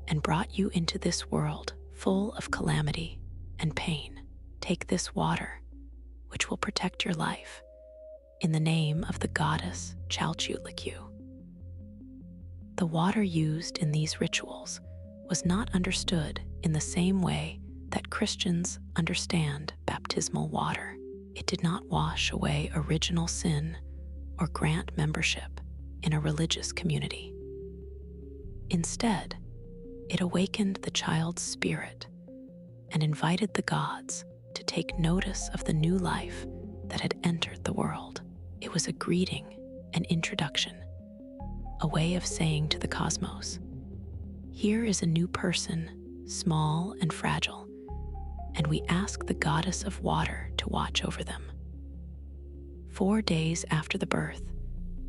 and brought you into this world full of calamity and pain. Take this water, which will protect your life, in the name of the goddess Chalchiuhtlicue." The water used in these rituals was not understood in the same way that Christians understand baptismal water. It did not wash away original sin or grant membership in a religious community. Instead, it awakened the child's spirit and invited the gods to take notice of the new life that had entered the world. It was a greeting, an introduction, a way of saying to the cosmos, "Here is a new person, small and fragile, and we ask the goddess of water to watch over them." 4 days after the birth,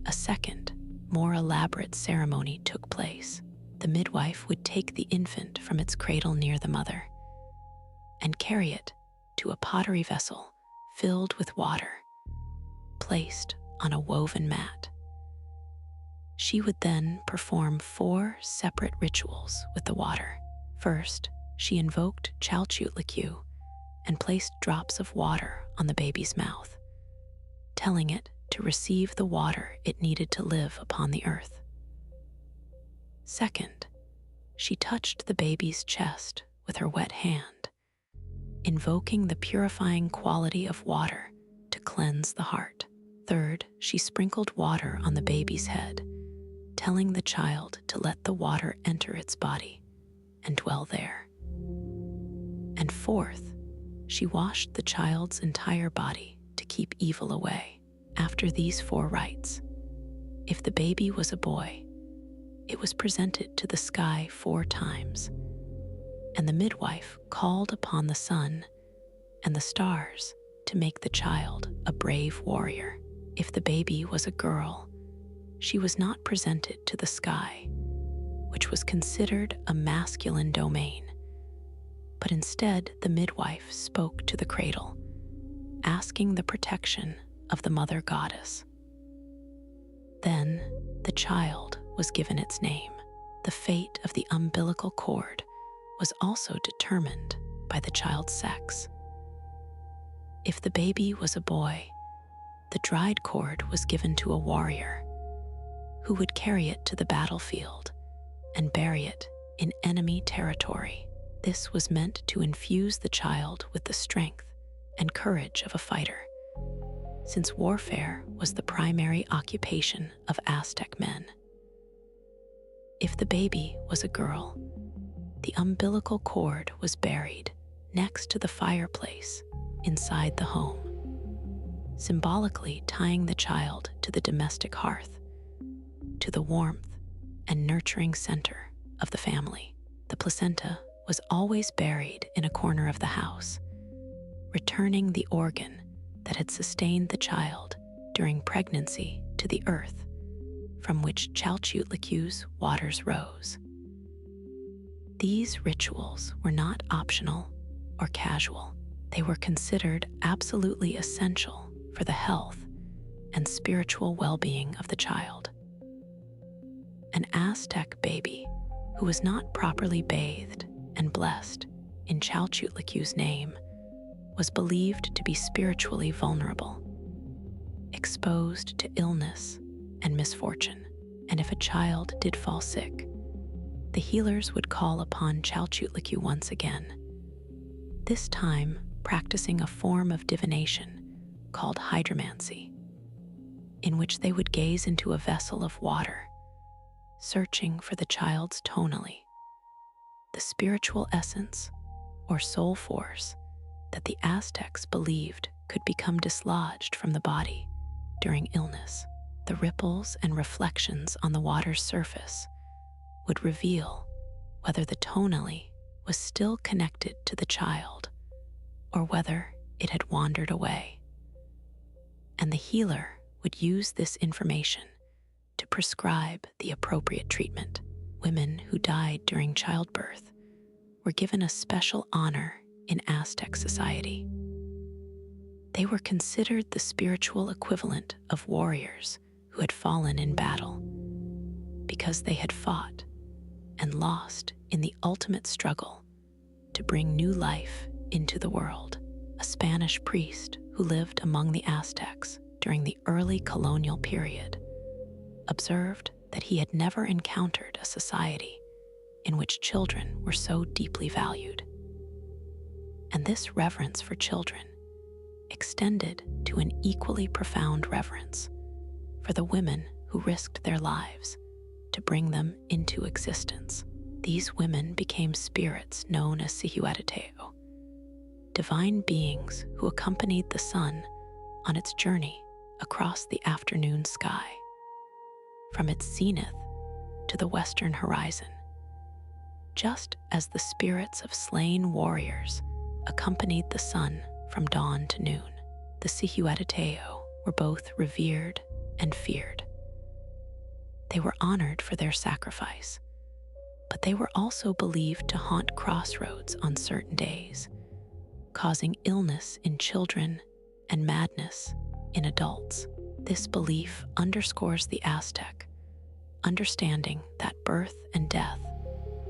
a second, more elaborate ceremony took place. The midwife would take the infant from its cradle near the mother and carry it to a pottery vessel filled with water, placed on a woven mat. She would then perform 4 separate rituals with the water. First, she invoked Chalchiuhtlicue and placed drops of water on the baby's mouth, telling it to receive the water it needed to live upon the earth. Second, she touched the baby's chest with her wet hand, invoking the purifying quality of water to cleanse the heart. Third, she sprinkled water on the baby's head, telling the child to let the water enter its body and dwell there. And fourth, she washed the child's entire body to keep evil away. After these 4 rites, if the baby was a boy, it was presented to the sky 4 times, and the midwife called upon the sun and the stars to make the child a brave warrior. If the baby was a girl, she was not presented to the sky, which was considered a masculine domain, but instead the midwife spoke to the cradle, asking the protection of the mother goddess. Then the child was given its name. The fate of the umbilical cord was also determined by the child's sex. If the baby was a boy, the dried cord was given to a warrior who would carry it to the battlefield and bury it in enemy territory. This was meant to infuse the child with the strength and courage of a fighter, since warfare was the primary occupation of Aztec men. If the baby was a girl, the umbilical cord was buried next to the fireplace inside the home, symbolically tying the child to the domestic hearth, to the warmth and nurturing center of the family. The placenta was always buried in a corner of the house, returning the organ that had sustained the child during pregnancy to the earth, from which Chalchiuhtlicue's waters rose. These rituals were not optional or casual. They were considered absolutely essential for the health and spiritual well-being of the child. An Aztec baby who was not properly bathed and blessed in Chalchiuhtlicue's name was believed to be spiritually vulnerable, exposed to illness and misfortune. And if a child did fall sick, the healers would call upon Chalchiuhtlicue once again, this time practicing a form of divination called hydromancy, in which they would gaze into a vessel of water, searching for the child's tonally, the spiritual essence or soul force that the Aztecs believed could become dislodged from the body during illness. The ripples and reflections on the water's surface would reveal whether the tonally was still connected to the child or whether it had wandered away. And the healer would use this information to prescribe the appropriate treatment. Women who died during childbirth were given a special honor in Aztec society. They were considered the spiritual equivalent of warriors who had fallen in battle because they had fought and lost in the ultimate struggle to bring new life into the world. A Spanish priest who lived among the Aztecs during the early colonial period observed that he had never encountered a society in which children were so deeply valued. And this reverence for children extended to an equally profound reverence for the women who risked their lives to bring them into existence. These women became spirits known as Chalchiuhtlicue, divine beings who accompanied the sun on its journey across the afternoon sky, from its zenith to the western horizon. Just as the spirits of slain warriors accompanied the sun from dawn to noon, the Chalchiuhtlicue were both revered and feared. They were honored for their sacrifice, but they were also believed to haunt crossroads on certain days, causing illness in children and madness in adults. This belief underscores the Aztec understanding that birth and death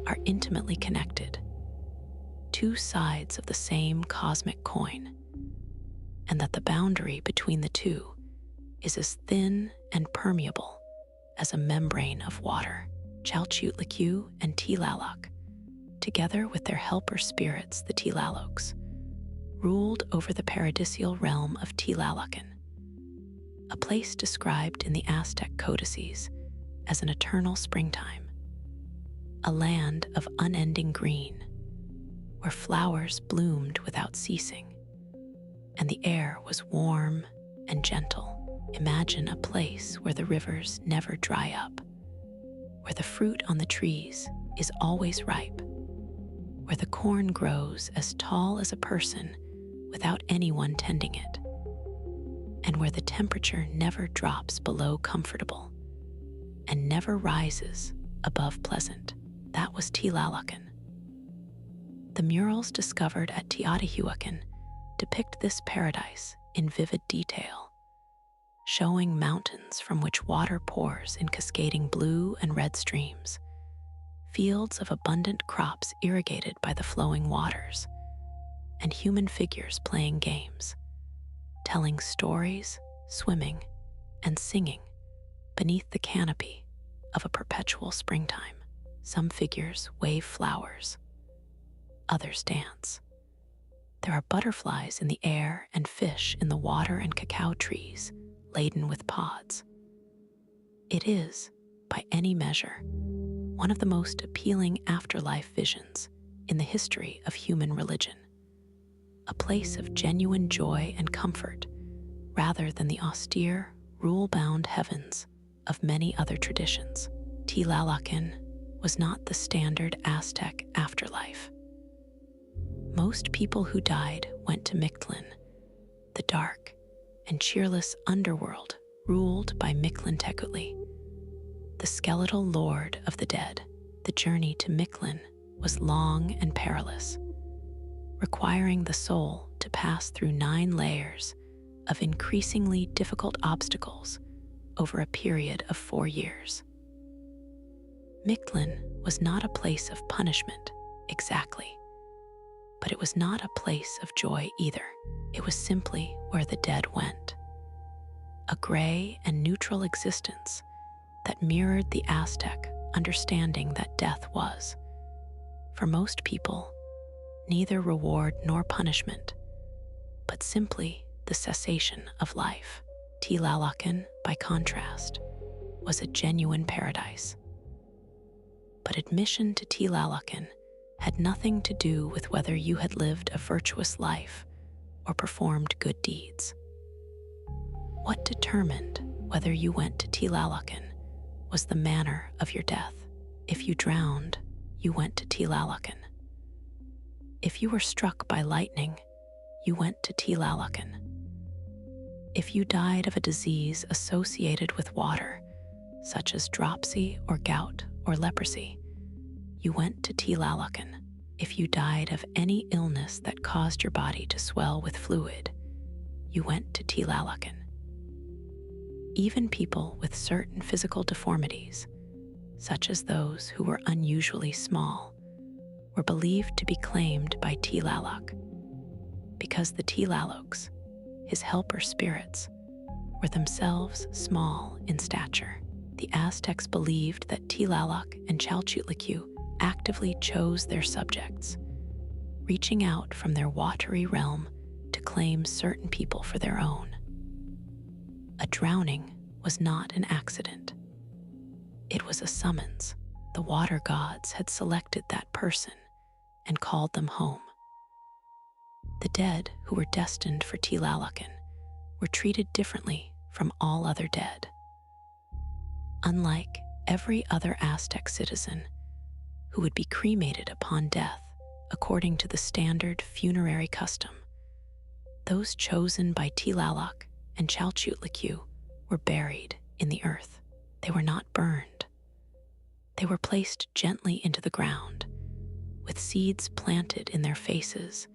are intimately connected, two sides of the same cosmic coin, and that the boundary between the two is as thin and permeable as a membrane of water. Chalchiuhtlicue and Tlaloc, together with their helper spirits, the Tlalocs, ruled over the paradisial realm of Tlalocan, a place described in the Aztec codices as an eternal springtime, a land of unending green, where flowers bloomed without ceasing, and the air was warm and gentle. Imagine a place where the rivers never dry up, where the fruit on the trees is always ripe, where the corn grows as tall as a person without anyone tending it, and where the temperature never drops below comfortable and never rises above pleasant. That was Tlalocan. The murals discovered at Teotihuacan depict this paradise in vivid detail, showing mountains from which water pours in cascading blue and red streams, fields of abundant crops irrigated by the flowing waters, and human figures playing games, telling stories, swimming, and singing beneath the canopy of a perpetual springtime. Some figures wave flowers, others dance. There are butterflies in the air and fish in the water and cacao trees laden with pods. It is, by any measure, one of the most appealing afterlife visions in the history of human religion, a place of genuine joy and comfort rather than the austere, rule-bound heavens of many other traditions. Tlalocan was not the standard Aztec afterlife. Most people who died went to Mictlan, the dark and cheerless underworld ruled by Mictlantecuhtli, the skeletal lord of the dead. The journey to Mictlan was long and perilous, requiring the soul to pass through 9 layers of increasingly difficult obstacles over a period of 4 years. Mictlan was not a place of punishment, exactly, but it was not a place of joy either. It was simply where the dead went, a gray and neutral existence that mirrored the Aztec understanding that death was, for most people, neither reward nor punishment, but simply the cessation of life. Tlalocan, by contrast, was a genuine paradise. But admission to Tlalocan had nothing to do with whether you had lived a virtuous life or performed good deeds. What determined whether you went to Tlalcan was the manner of your death. If you drowned, you went to Tlalcan. If you were struck by lightning, you went to Tlalcan. If you died of a disease associated with water, such as dropsy or gout or leprosy, you went to Tlalcan. If you died of any illness that caused your body to swell with fluid, you went to Tlalcan. Even people with certain physical deformities, such as those who were unusually small, were believed to be claimed by Tlaloc, because the Tlalocs, his helper spirits, were themselves small in stature. The Aztecs believed that Tlaloc and Chalchiuhtlicue actively chose their subjects, reaching out from their watery realm to claim certain people for their own. A drowning was not an accident. It was a summons. The water gods had selected that person and called them home. The dead who were destined for Tlalcan were treated differently from all other dead. Unlike every other Aztec citizen who would be cremated upon death according to the standard funerary custom, those chosen by Tlaloc and Chalchiuhtlicue were buried in the earth. They were not burned. They were placed gently into the ground, with seeds planted in their faces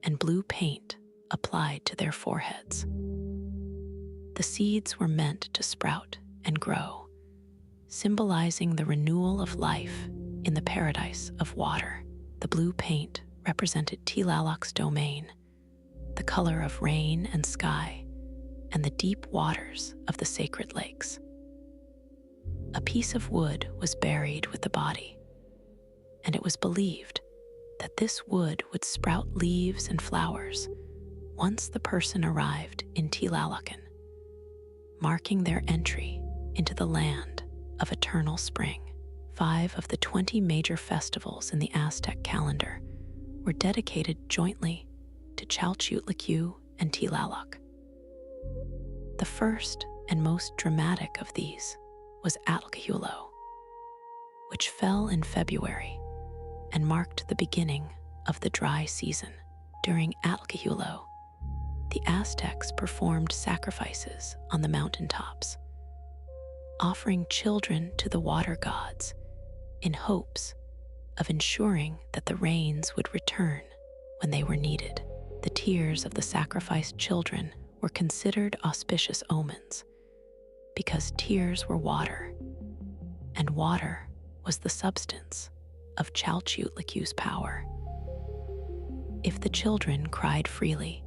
and blue paint applied to their foreheads. The seeds were meant to sprout and grow, symbolizing the renewal of life in the paradise of water. The blue paint represented Tlaloc's domain, the color of rain and sky, and the deep waters of the sacred lakes. A piece of wood was buried with the body, and it was believed that this wood would sprout leaves and flowers once the person arrived in Tlalcan, marking their entry into the land of eternal spring. 5 of the 20 major festivals in the Aztec calendar were dedicated jointly to Chalchiuhtlicue and Tlaloc. The first and most dramatic of these was Chalchiuhtlicue, which fell in February and marked the beginning of the dry season. During Chalchiuhtlicue, the Aztecs performed sacrifices on the mountaintops, offering children to the water gods in hopes of ensuring that the rains would return when they were needed. The tears of the sacrificed children were considered auspicious omens because tears were water, and water was the substance of Chalchiuhtlicue's power. If the children cried freely,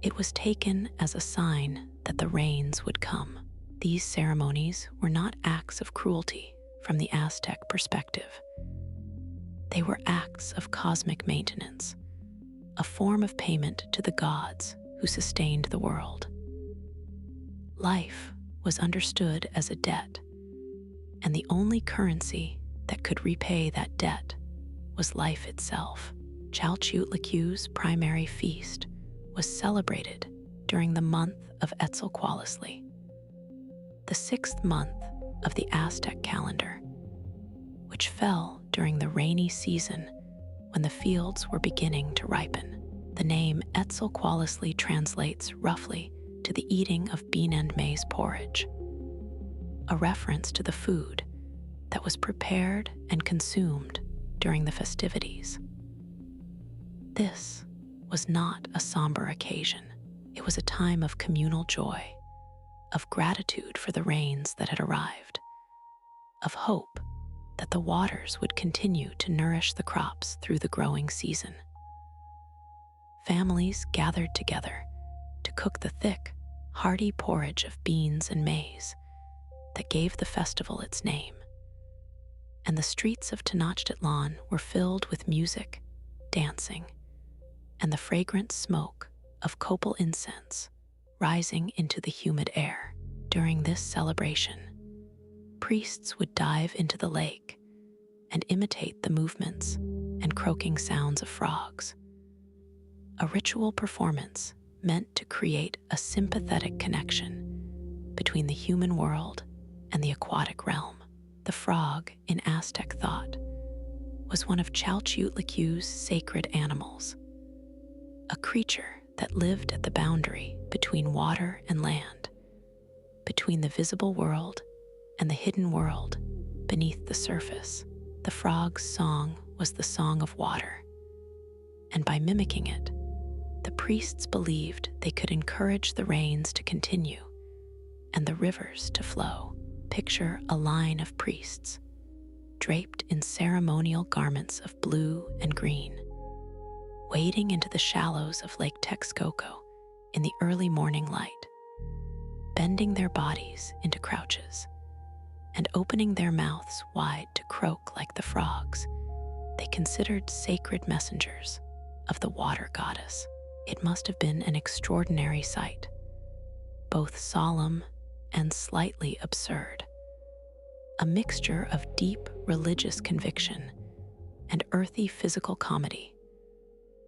it was taken as a sign that the rains would come. These ceremonies were not acts of cruelty from the Aztec perspective. They were acts of cosmic maintenance, a form of payment to the gods who sustained the world. Life was understood as a debt, and the only currency that could repay that debt was life itself. Chalchiuhtlicue's primary feast was celebrated during the month of Quetzalcoatl, the 6th month of the Aztec calendar, which fell during the rainy season when the fields were beginning to ripen. The name Quetzalcoatl translates roughly to the eating of bean and maize porridge, a reference to the food that was prepared and consumed during the festivities. This was not a somber occasion. It was a time of communal joy, of gratitude for the rains that had arrived, of hope that the waters would continue to nourish the crops through the growing season. Families gathered together to cook the thick, hearty porridge of beans and maize that gave the festival its name, and the streets of Tenochtitlan were filled with music, dancing, and the fragrant smoke of copal incense rising into the humid air. During this celebration, priests would dive into the lake and imitate the movements and croaking sounds of frogs, a ritual performance meant to create a sympathetic connection between the human world and the aquatic realm. The frog, in Aztec thought, was one of Chalchiuhtlicue's sacred animals, a creature that lived at the boundary between water and land, between the visible world and the hidden world beneath the surface. The frog's song was the song of water, and by mimicking it, the priests believed they could encourage the rains to continue and the rivers to flow. Picture a line of priests, draped in ceremonial garments of blue and green, wading into the shallows of Lake Texcoco in the early morning light, bending their bodies into crouches and opening their mouths wide to croak like the frogs they considered sacred messengers of the water goddess. It must have been an extraordinary sight, both solemn and slightly absurd, a mixture of deep religious conviction and earthy physical comedy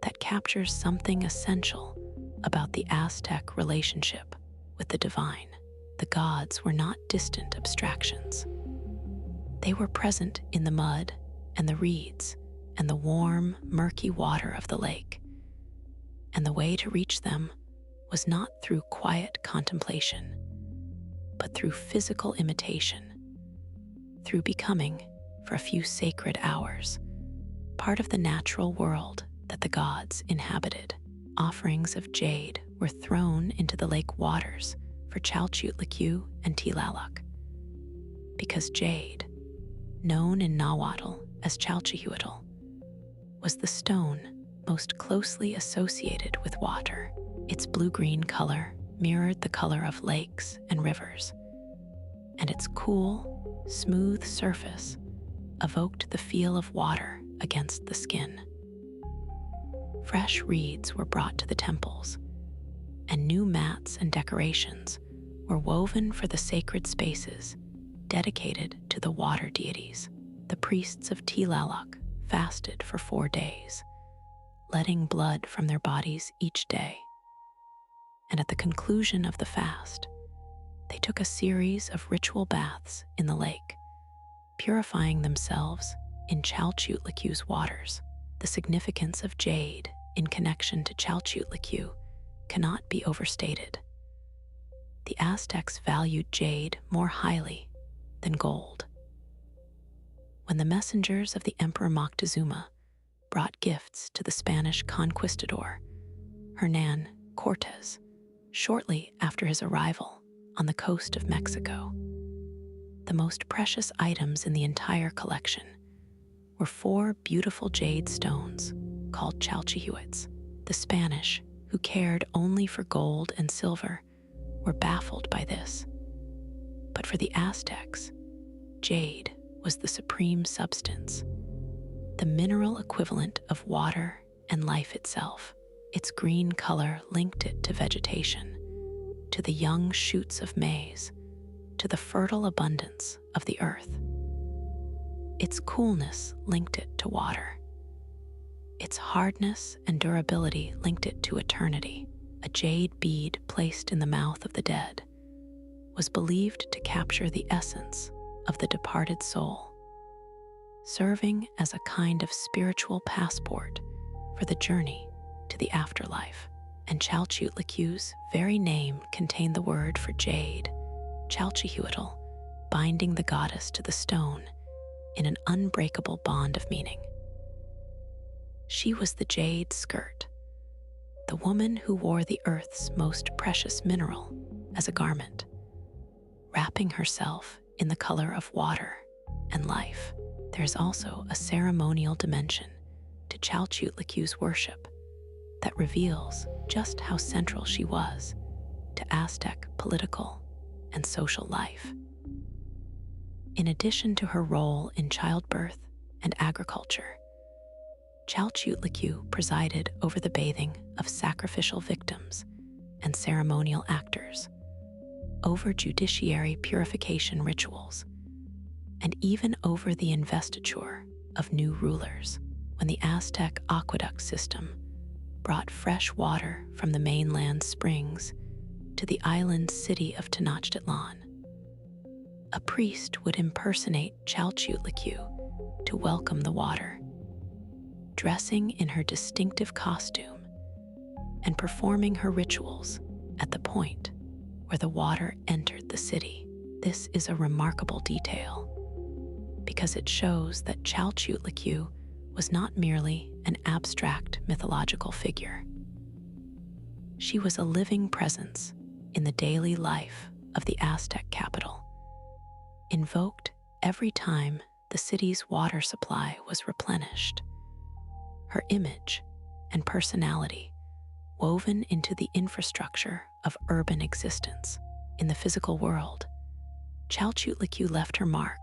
that captures something essential about the Aztec relationship with the divine. The gods were not distant abstractions. They were present in the mud and the reeds and the warm, murky water of the lake, and the way to reach them was not through quiet contemplation, but through physical imitation, through becoming, for a few sacred hours, part of the natural world that the gods inhabited. Offerings of jade were thrown into the lake waters for Chalchiuhtlicue and Tlaloc, because jade, known in Nahuatl as Chalchiuhtl, was the stone most closely associated with water. Its blue-green color mirrored the color of lakes and rivers, and its cool, smooth surface evoked the feel of water against the skin. Fresh reeds were brought to the temples, and new mats and decorations were woven for the sacred spaces dedicated to the water deities. The priests of Tlaloc fasted for 4 days, letting blood from their bodies each day. And at the conclusion of the fast, they took a series of ritual baths in the lake, purifying themselves in Chalchiuhtlicue's waters. The significance of jade in connection to Chalchiuhtlicue cannot be overstated. The Aztecs valued jade more highly than gold. When the messengers of the Emperor Moctezuma brought gifts to the Spanish conquistador Hernán Cortés shortly after his arrival on the coast of Mexico, the most precious items in the entire collection were 4 beautiful jade stones called chalchihuites. The Spanish, who cared only for gold and silver, were baffled by this. But for the Aztecs, jade was the supreme substance, the mineral equivalent of water and life itself. Its green color linked it to vegetation, to the young shoots of maize, to the fertile abundance of the earth. Its coolness linked it to water. Its hardness and durability linked it to eternity. A jade bead placed in the mouth of the dead was believed to capture the essence of the departed soul, serving as a kind of spiritual passport for the journey to the afterlife. And Chalchiuhtlicue's very name contained the word for jade, Chalchiuhtl, binding the goddess to the stone in an unbreakable bond of meaning. She was the Jade Skirt, the woman who wore the earth's most precious mineral as a garment, wrapping herself in the color of water and life. There's also a ceremonial dimension to Chalchiuhtlicue's worship that reveals just how central she was to Aztec political and social life. In addition to her role in childbirth and agriculture, Chalchiuhtlicue presided over the bathing of sacrificial victims and ceremonial actors, over judiciary purification rituals, and even over the investiture of new rulers. When the Aztec aqueduct system brought fresh water from the mainland springs to the island city of Tenochtitlan. A priest would impersonate Chalchiuhtlicue to welcome the water, dressing in her distinctive costume and performing her rituals at the point where the water entered the city. This is a remarkable detail because it shows that Chalchiuhtlicue was not merely an abstract mythological figure. She was a living presence in the daily life of the Aztec capital, invoked every time the city's water supply was replenished. Her image and personality woven into the infrastructure of urban existence in the physical world, Chalchiuhtlicue left her mark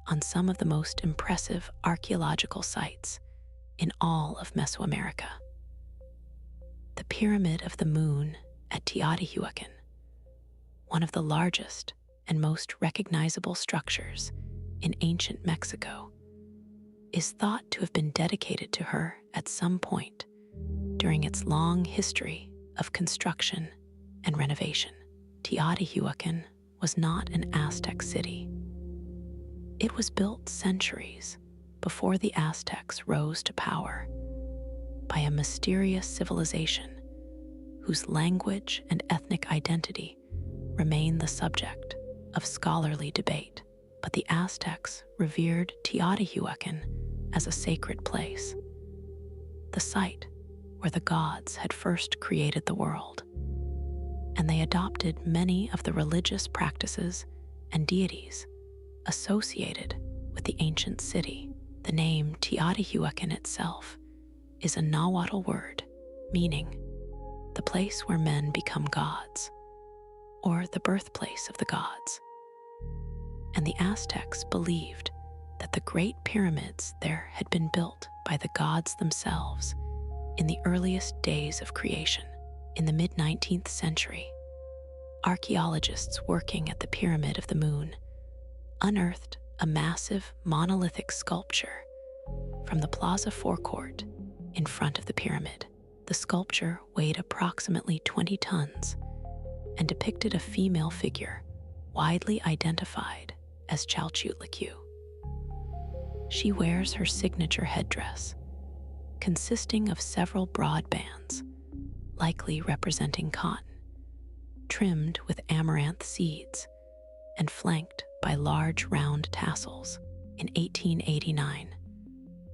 on some of the most impressive archaeological sites in all of Mesoamerica. The Pyramid of the Moon at Teotihuacan, one of the largest and most recognizable structures in ancient Mexico, is thought to have been dedicated to her at some point during its long history of construction and renovation. Teotihuacan was not an Aztec city. It was built centuries before the Aztecs rose to power by a mysterious civilization whose language and ethnic identity remain the subject of scholarly debate. But the Aztecs revered Teotihuacan as a sacred place, the site where the gods had first created the world, and they adopted many of the religious practices and deities associated with the ancient city. The name Teotihuacan itself is a Nahuatl word meaning the place where men become gods, or the birthplace of the gods. And the Aztecs believed that the Great Pyramids there had been built by the gods themselves in the earliest days of creation. In the mid-19th century, archaeologists working at the Pyramid of the Moon unearthed a massive monolithic sculpture from the plaza forecourt in front of the pyramid. The sculpture weighed approximately 20 tons and depicted a female figure widely identified as Chalchiuhtlicue. She wears her signature headdress, consisting of several broad bands, likely representing cotton, trimmed with amaranth seeds and flanked by large round tassels. In 1889,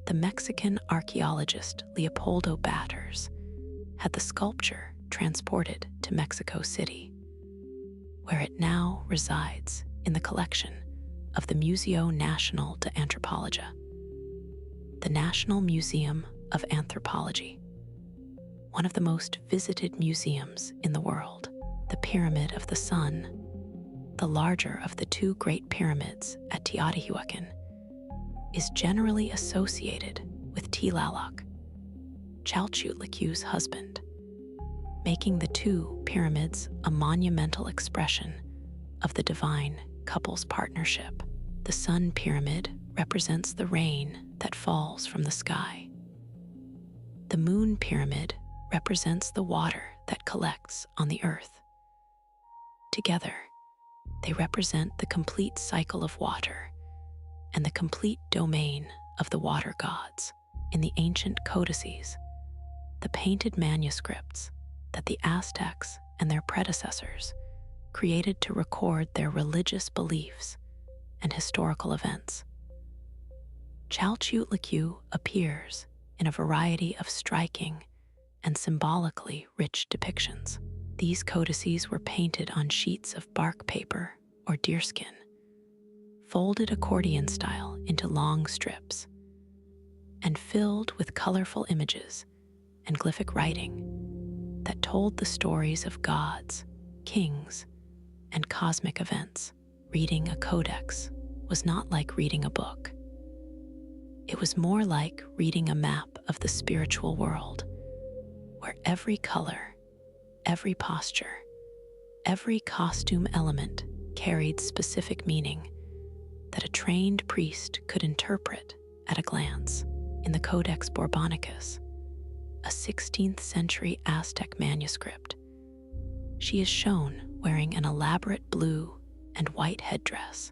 the Mexican archaeologist Leopoldo Batters had the sculpture transported to Mexico City, where it now resides in the collection of the Museo Nacional de Antropología, the National Museum of Anthropology, one of the most visited museums in the world. The Pyramid of the Sun, the larger of the two Great Pyramids at Teotihuacan, is generally associated with Tlaloc, Chalchiuhtlicue's husband, making the two pyramids a monumental expression of the divine couple's partnership. The Sun Pyramid represents the rain that falls from the sky. The Moon Pyramid represents the water that collects on the earth. Together, they represent the complete cycle of water and the complete domain of the water gods. In the ancient codices, the painted manuscripts that the Aztecs and their predecessors created to record their religious beliefs and historical events, Chalchiuhtlicue appears in a variety of striking and symbolically rich depictions. These codices were painted on sheets of bark paper or deerskin, folded accordion style into long strips, and filled with colorful images and glyphic writing that told the stories of gods, kings, and cosmic events. Reading a codex was not like reading a book. It was more like reading a map of the spiritual world, where every color, every posture, every costume element carried specific meaning that a trained priest could interpret at a glance. In the Codex Borbonicus, a 16th century Aztec manuscript. She is shown wearing an elaborate blue and white headdress,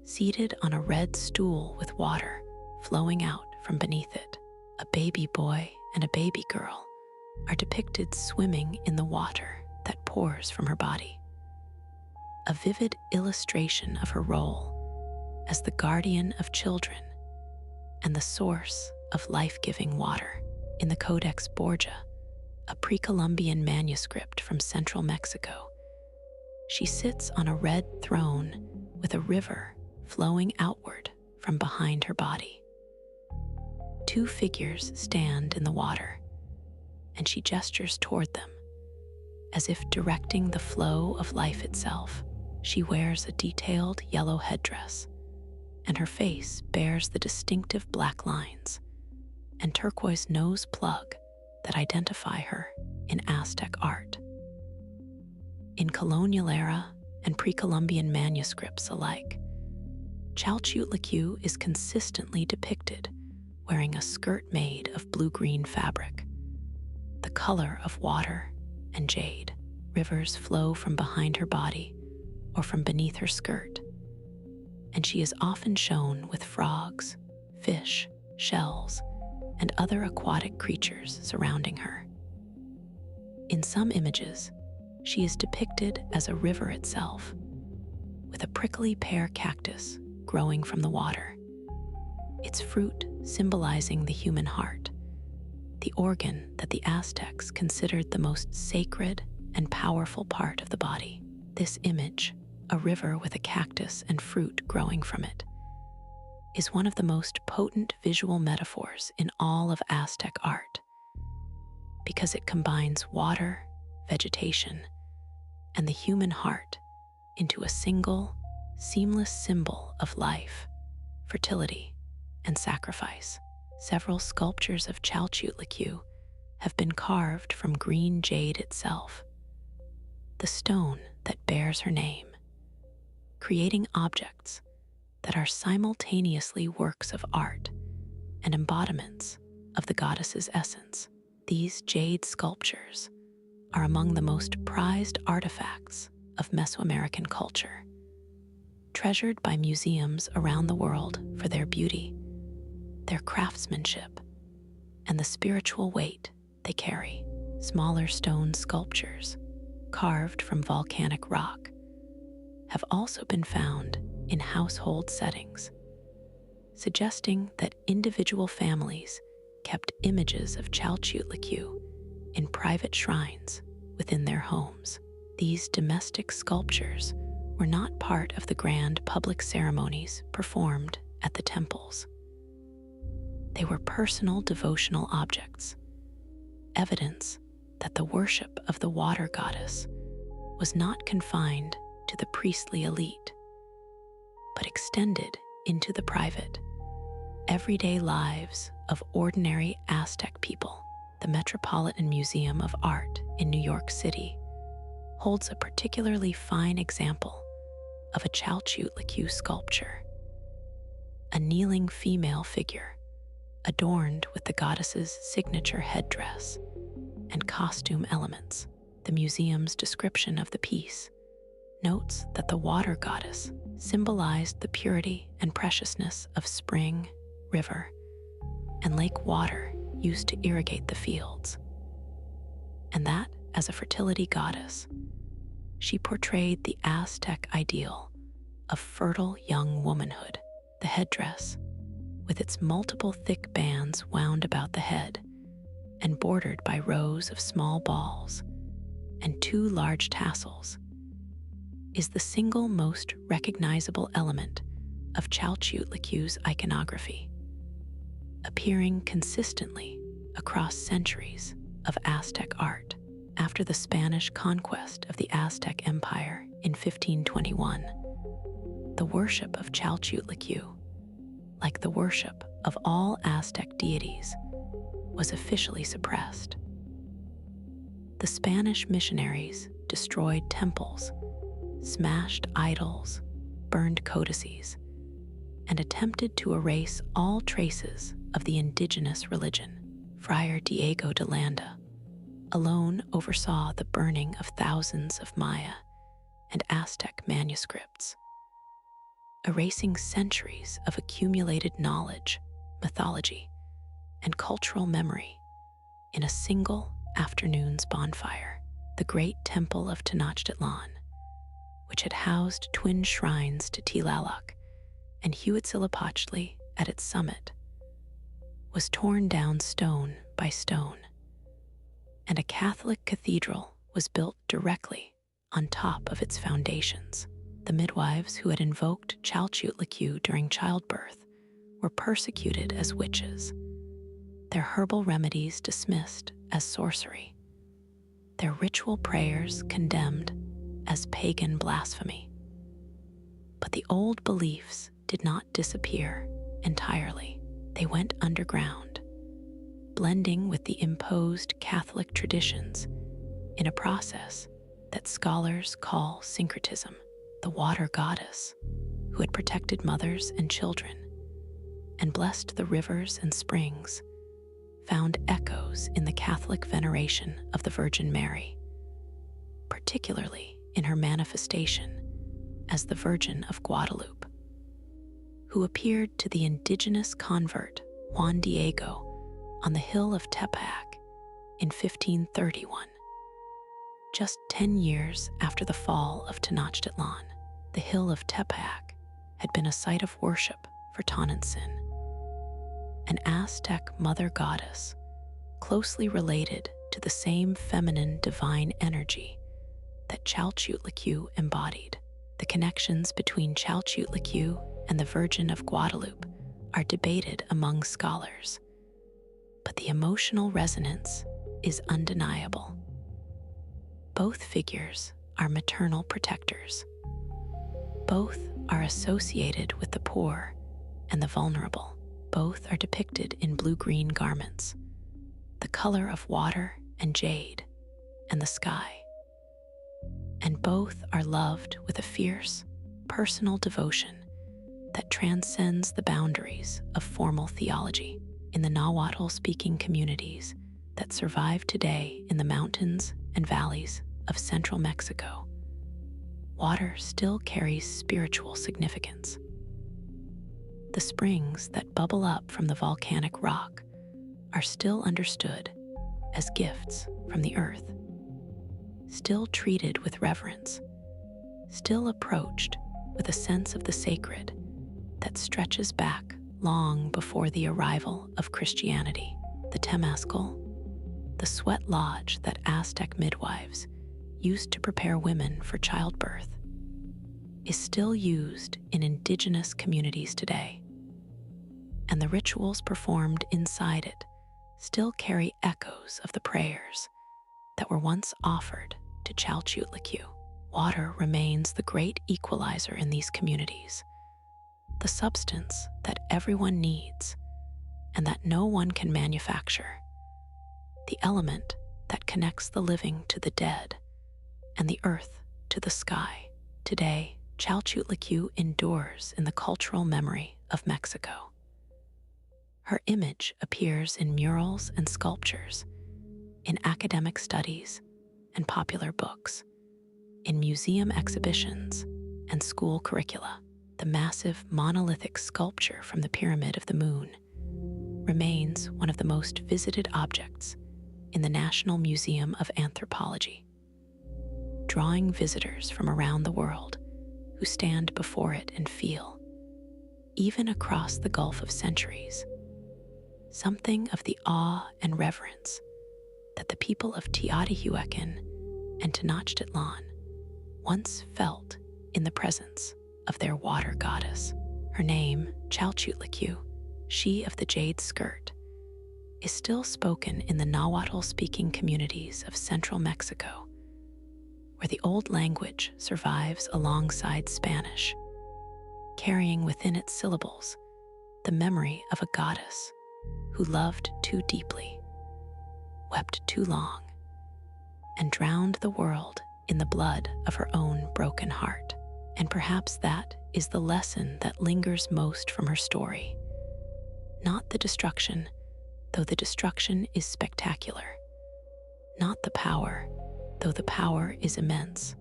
seated on a red stool with water flowing out from beneath it. A baby boy and a baby girl are depicted swimming in the water that pours from her body, a vivid illustration of her role as the guardian of children and the source of life-giving water. In the Codex Borgia, a pre-Columbian manuscript from central Mexico, she sits on a red throne with a river flowing outward from behind her body. Two figures stand in the water, and she gestures toward them, as if directing the flow of life itself. She wears a detailed yellow headdress, and her face bears the distinctive black lines and turquoise nose plug that identify her in Aztec art. In colonial era and pre-Columbian manuscripts alike, Chalchiuhtlicue is consistently depicted wearing a skirt made of blue-green fabric, the color of water and jade. Rivers flow from behind her body or from beneath her skirt, and she is often shown with frogs, fish, shells, and other aquatic creatures surrounding her. In some images, she is depicted as a river itself, with a prickly pear cactus growing from the water, its fruit symbolizing the human heart, the organ that the Aztecs considered the most sacred and powerful part of the body. This image, a river with a cactus and fruit growing from it, is one of the most potent visual metaphors in all of Aztec art, because it combines water, vegetation, and the human heart into a single, seamless symbol of life, fertility, and sacrifice. Several sculptures of Chalchiuhtlicue have been carved from green jade itself, the stone that bears her name, creating objects that are simultaneously works of art and embodiments of the goddess's essence. These jade sculptures are among the most prized artifacts of Mesoamerican culture, treasured by museums around the world for their beauty, their craftsmanship, and the spiritual weight they carry. Smaller stone sculptures, carved from volcanic rock, have also been found in household settings, suggesting that individual families kept images of Chalchiuhtlicue in private shrines within their homes. These domestic sculptures were not part of the grand public ceremonies performed at the temples. They were personal devotional objects, evidence that the worship of the water goddess was not confined to the priestly elite, but extended into the private, everyday lives of ordinary Aztec people. The Metropolitan Museum of Art in New York City holds a particularly fine example of a Chalchiuhtlicue sculpture, a kneeling female figure adorned with the goddess's signature headdress and costume elements. The museum's description of the piece notes that the water goddess symbolized the purity and preciousness of spring, river, and lake water used to irrigate the fields, and that, as a fertility goddess, she portrayed the Aztec ideal of fertile young womanhood. The headdress, with its multiple thick bands wound about the head and bordered by rows of small balls and two large tassels, is the single most recognizable element of Chalchiuhtlicue's iconography, appearing consistently across centuries of Aztec art. After the Spanish conquest of the Aztec Empire in 1521, the worship of Chalchiuhtlicue, like the worship of all Aztec deities, was officially suppressed. The Spanish missionaries destroyed temples, smashed idols, burned codices, and attempted to erase all traces of the indigenous religion. Friar Diego de Landa, alone oversaw the burning of thousands of Maya and Aztec manuscripts, erasing centuries of accumulated knowledge, mythology, and cultural memory in a single afternoon's bonfire. The great temple of Tenochtitlan, which had housed twin shrines to Tlaloc and Huitzilopochtli at its summit, was torn down stone by stone, and a Catholic cathedral was built directly on top of its foundations. The midwives who had invoked Chalchiuhtlicue during childbirth were persecuted as witches, their herbal remedies dismissed as sorcery, their ritual prayers condemned as pagan blasphemy. But the old beliefs did not disappear entirely. They went underground, blending with the imposed Catholic traditions in a process that scholars call syncretism. The water goddess, who had protected mothers and children and blessed the rivers and springs, found echoes in the Catholic veneration of the Virgin Mary, particularly in her manifestation as the Virgin of Guadalupe, who appeared to the indigenous convert Juan Diego on the hill of Tepeyac in 1531. Just 10 years after the fall of Tenochtitlan, the hill of Tepeyac had been a site of worship for Tonantzin, an Aztec mother goddess closely related to the same feminine divine energy that Chalchiuhtlicue embodied. The connections between Chalchiuhtlicue and the Virgin of Guadalupe are debated among scholars, but the emotional resonance is undeniable. Both figures are maternal protectors. Both are associated with the poor and the vulnerable. Both are depicted in blue-green garments, the color of water and jade and the sky. And both are loved with a fierce, personal devotion that transcends the boundaries of formal theology. In the Nahuatl-speaking communities that survive today in the mountains and valleys of central Mexico, water still carries spiritual significance. The springs that bubble up from the volcanic rock are still understood as gifts from the earth, still treated with reverence, still approached with a sense of the sacred that stretches back long before the arrival of Christianity. The Temazcal, the sweat lodge that Aztec midwives used to prepare women for childbirth, is still used in indigenous communities today, and the rituals performed inside it still carry echoes of the prayers that were once offered to Chalchiuhtlicue. Water remains the great equalizer in these communities, the substance that everyone needs and that no one can manufacture, the element that connects the living to the dead and the earth to the sky. Today, Chalchiuhtlicue endures in the cultural memory of Mexico. Her image appears in murals and sculptures, in academic studies and popular books, in museum exhibitions and school curricula. The massive monolithic sculpture from the Pyramid of the Moon remains one of the most visited objects in the National Museum of Anthropology, drawing visitors from around the world who stand before it and feel, even across the gulf of centuries, something of the awe and reverence that the people of Teotihuacan and Tenochtitlan once felt in the presence of their water goddess. Her name, Chalchiuhtlicue, she of the Jade Skirt, is still spoken in the Nahuatl-speaking communities of central Mexico, where the old language survives alongside Spanish, carrying within its syllables the memory of a goddess who loved too deeply, wept too long, and drowned the world in the blood of her own broken heart. And perhaps that is the lesson that lingers most from her story. Not the destruction, though the destruction is spectacular. Not the power, though the power is immense,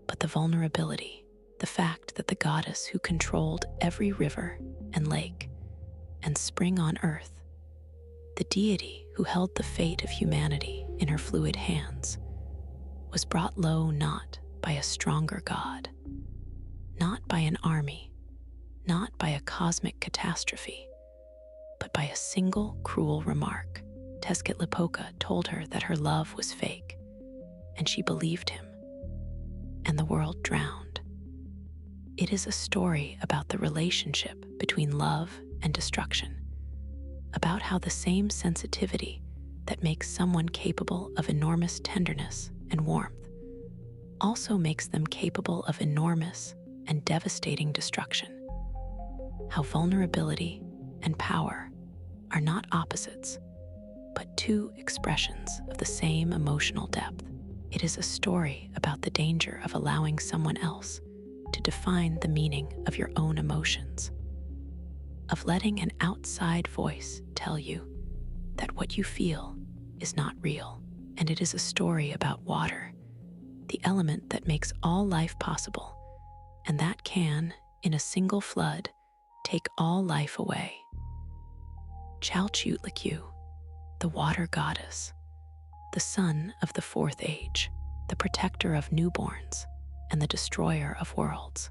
but the vulnerability, the fact that the goddess who controlled every river and lake and spring on earth, the deity who held the fate of humanity in her fluid hands, was brought low not by a stronger god, not by an army, not by a cosmic catastrophe, but by a single cruel remark. Tezcatlipoca told her that her love was fake, and she believed him, and the world drowned. It is a story about the relationship between love and destruction, about how the same sensitivity that makes someone capable of enormous tenderness and warmth also makes them capable of enormous and devastating destruction. How vulnerability and power are not opposites, but two expressions of the same emotional depth. It is a story about the danger of allowing someone else to define the meaning of your own emotions, of letting an outside voice tell you that what you feel is not real. And it is a story about water, the element that makes all life possible, and that can, in a single flood, take all life away. Chalchiuhtlicue, the water goddess, the sun of the fourth age, the protector of newborns, and the destroyer of worlds.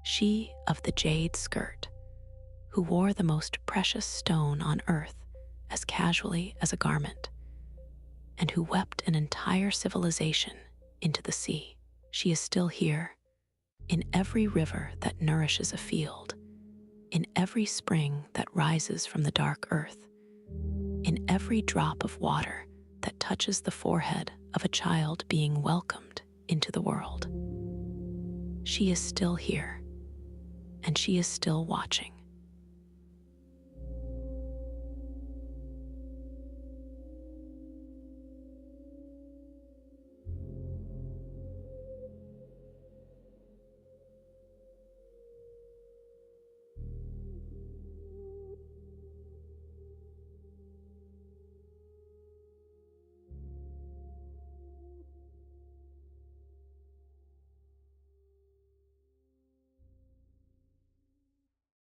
She of the Jade Skirt, who wore the most precious stone on earth as casually as a garment, and who wept an entire civilization into the sea. She is still here, in every river that nourishes a field, in every spring that rises from the dark earth, in every drop of water that touches the forehead of a child being welcomed into the world. She is still here, and she is still watching.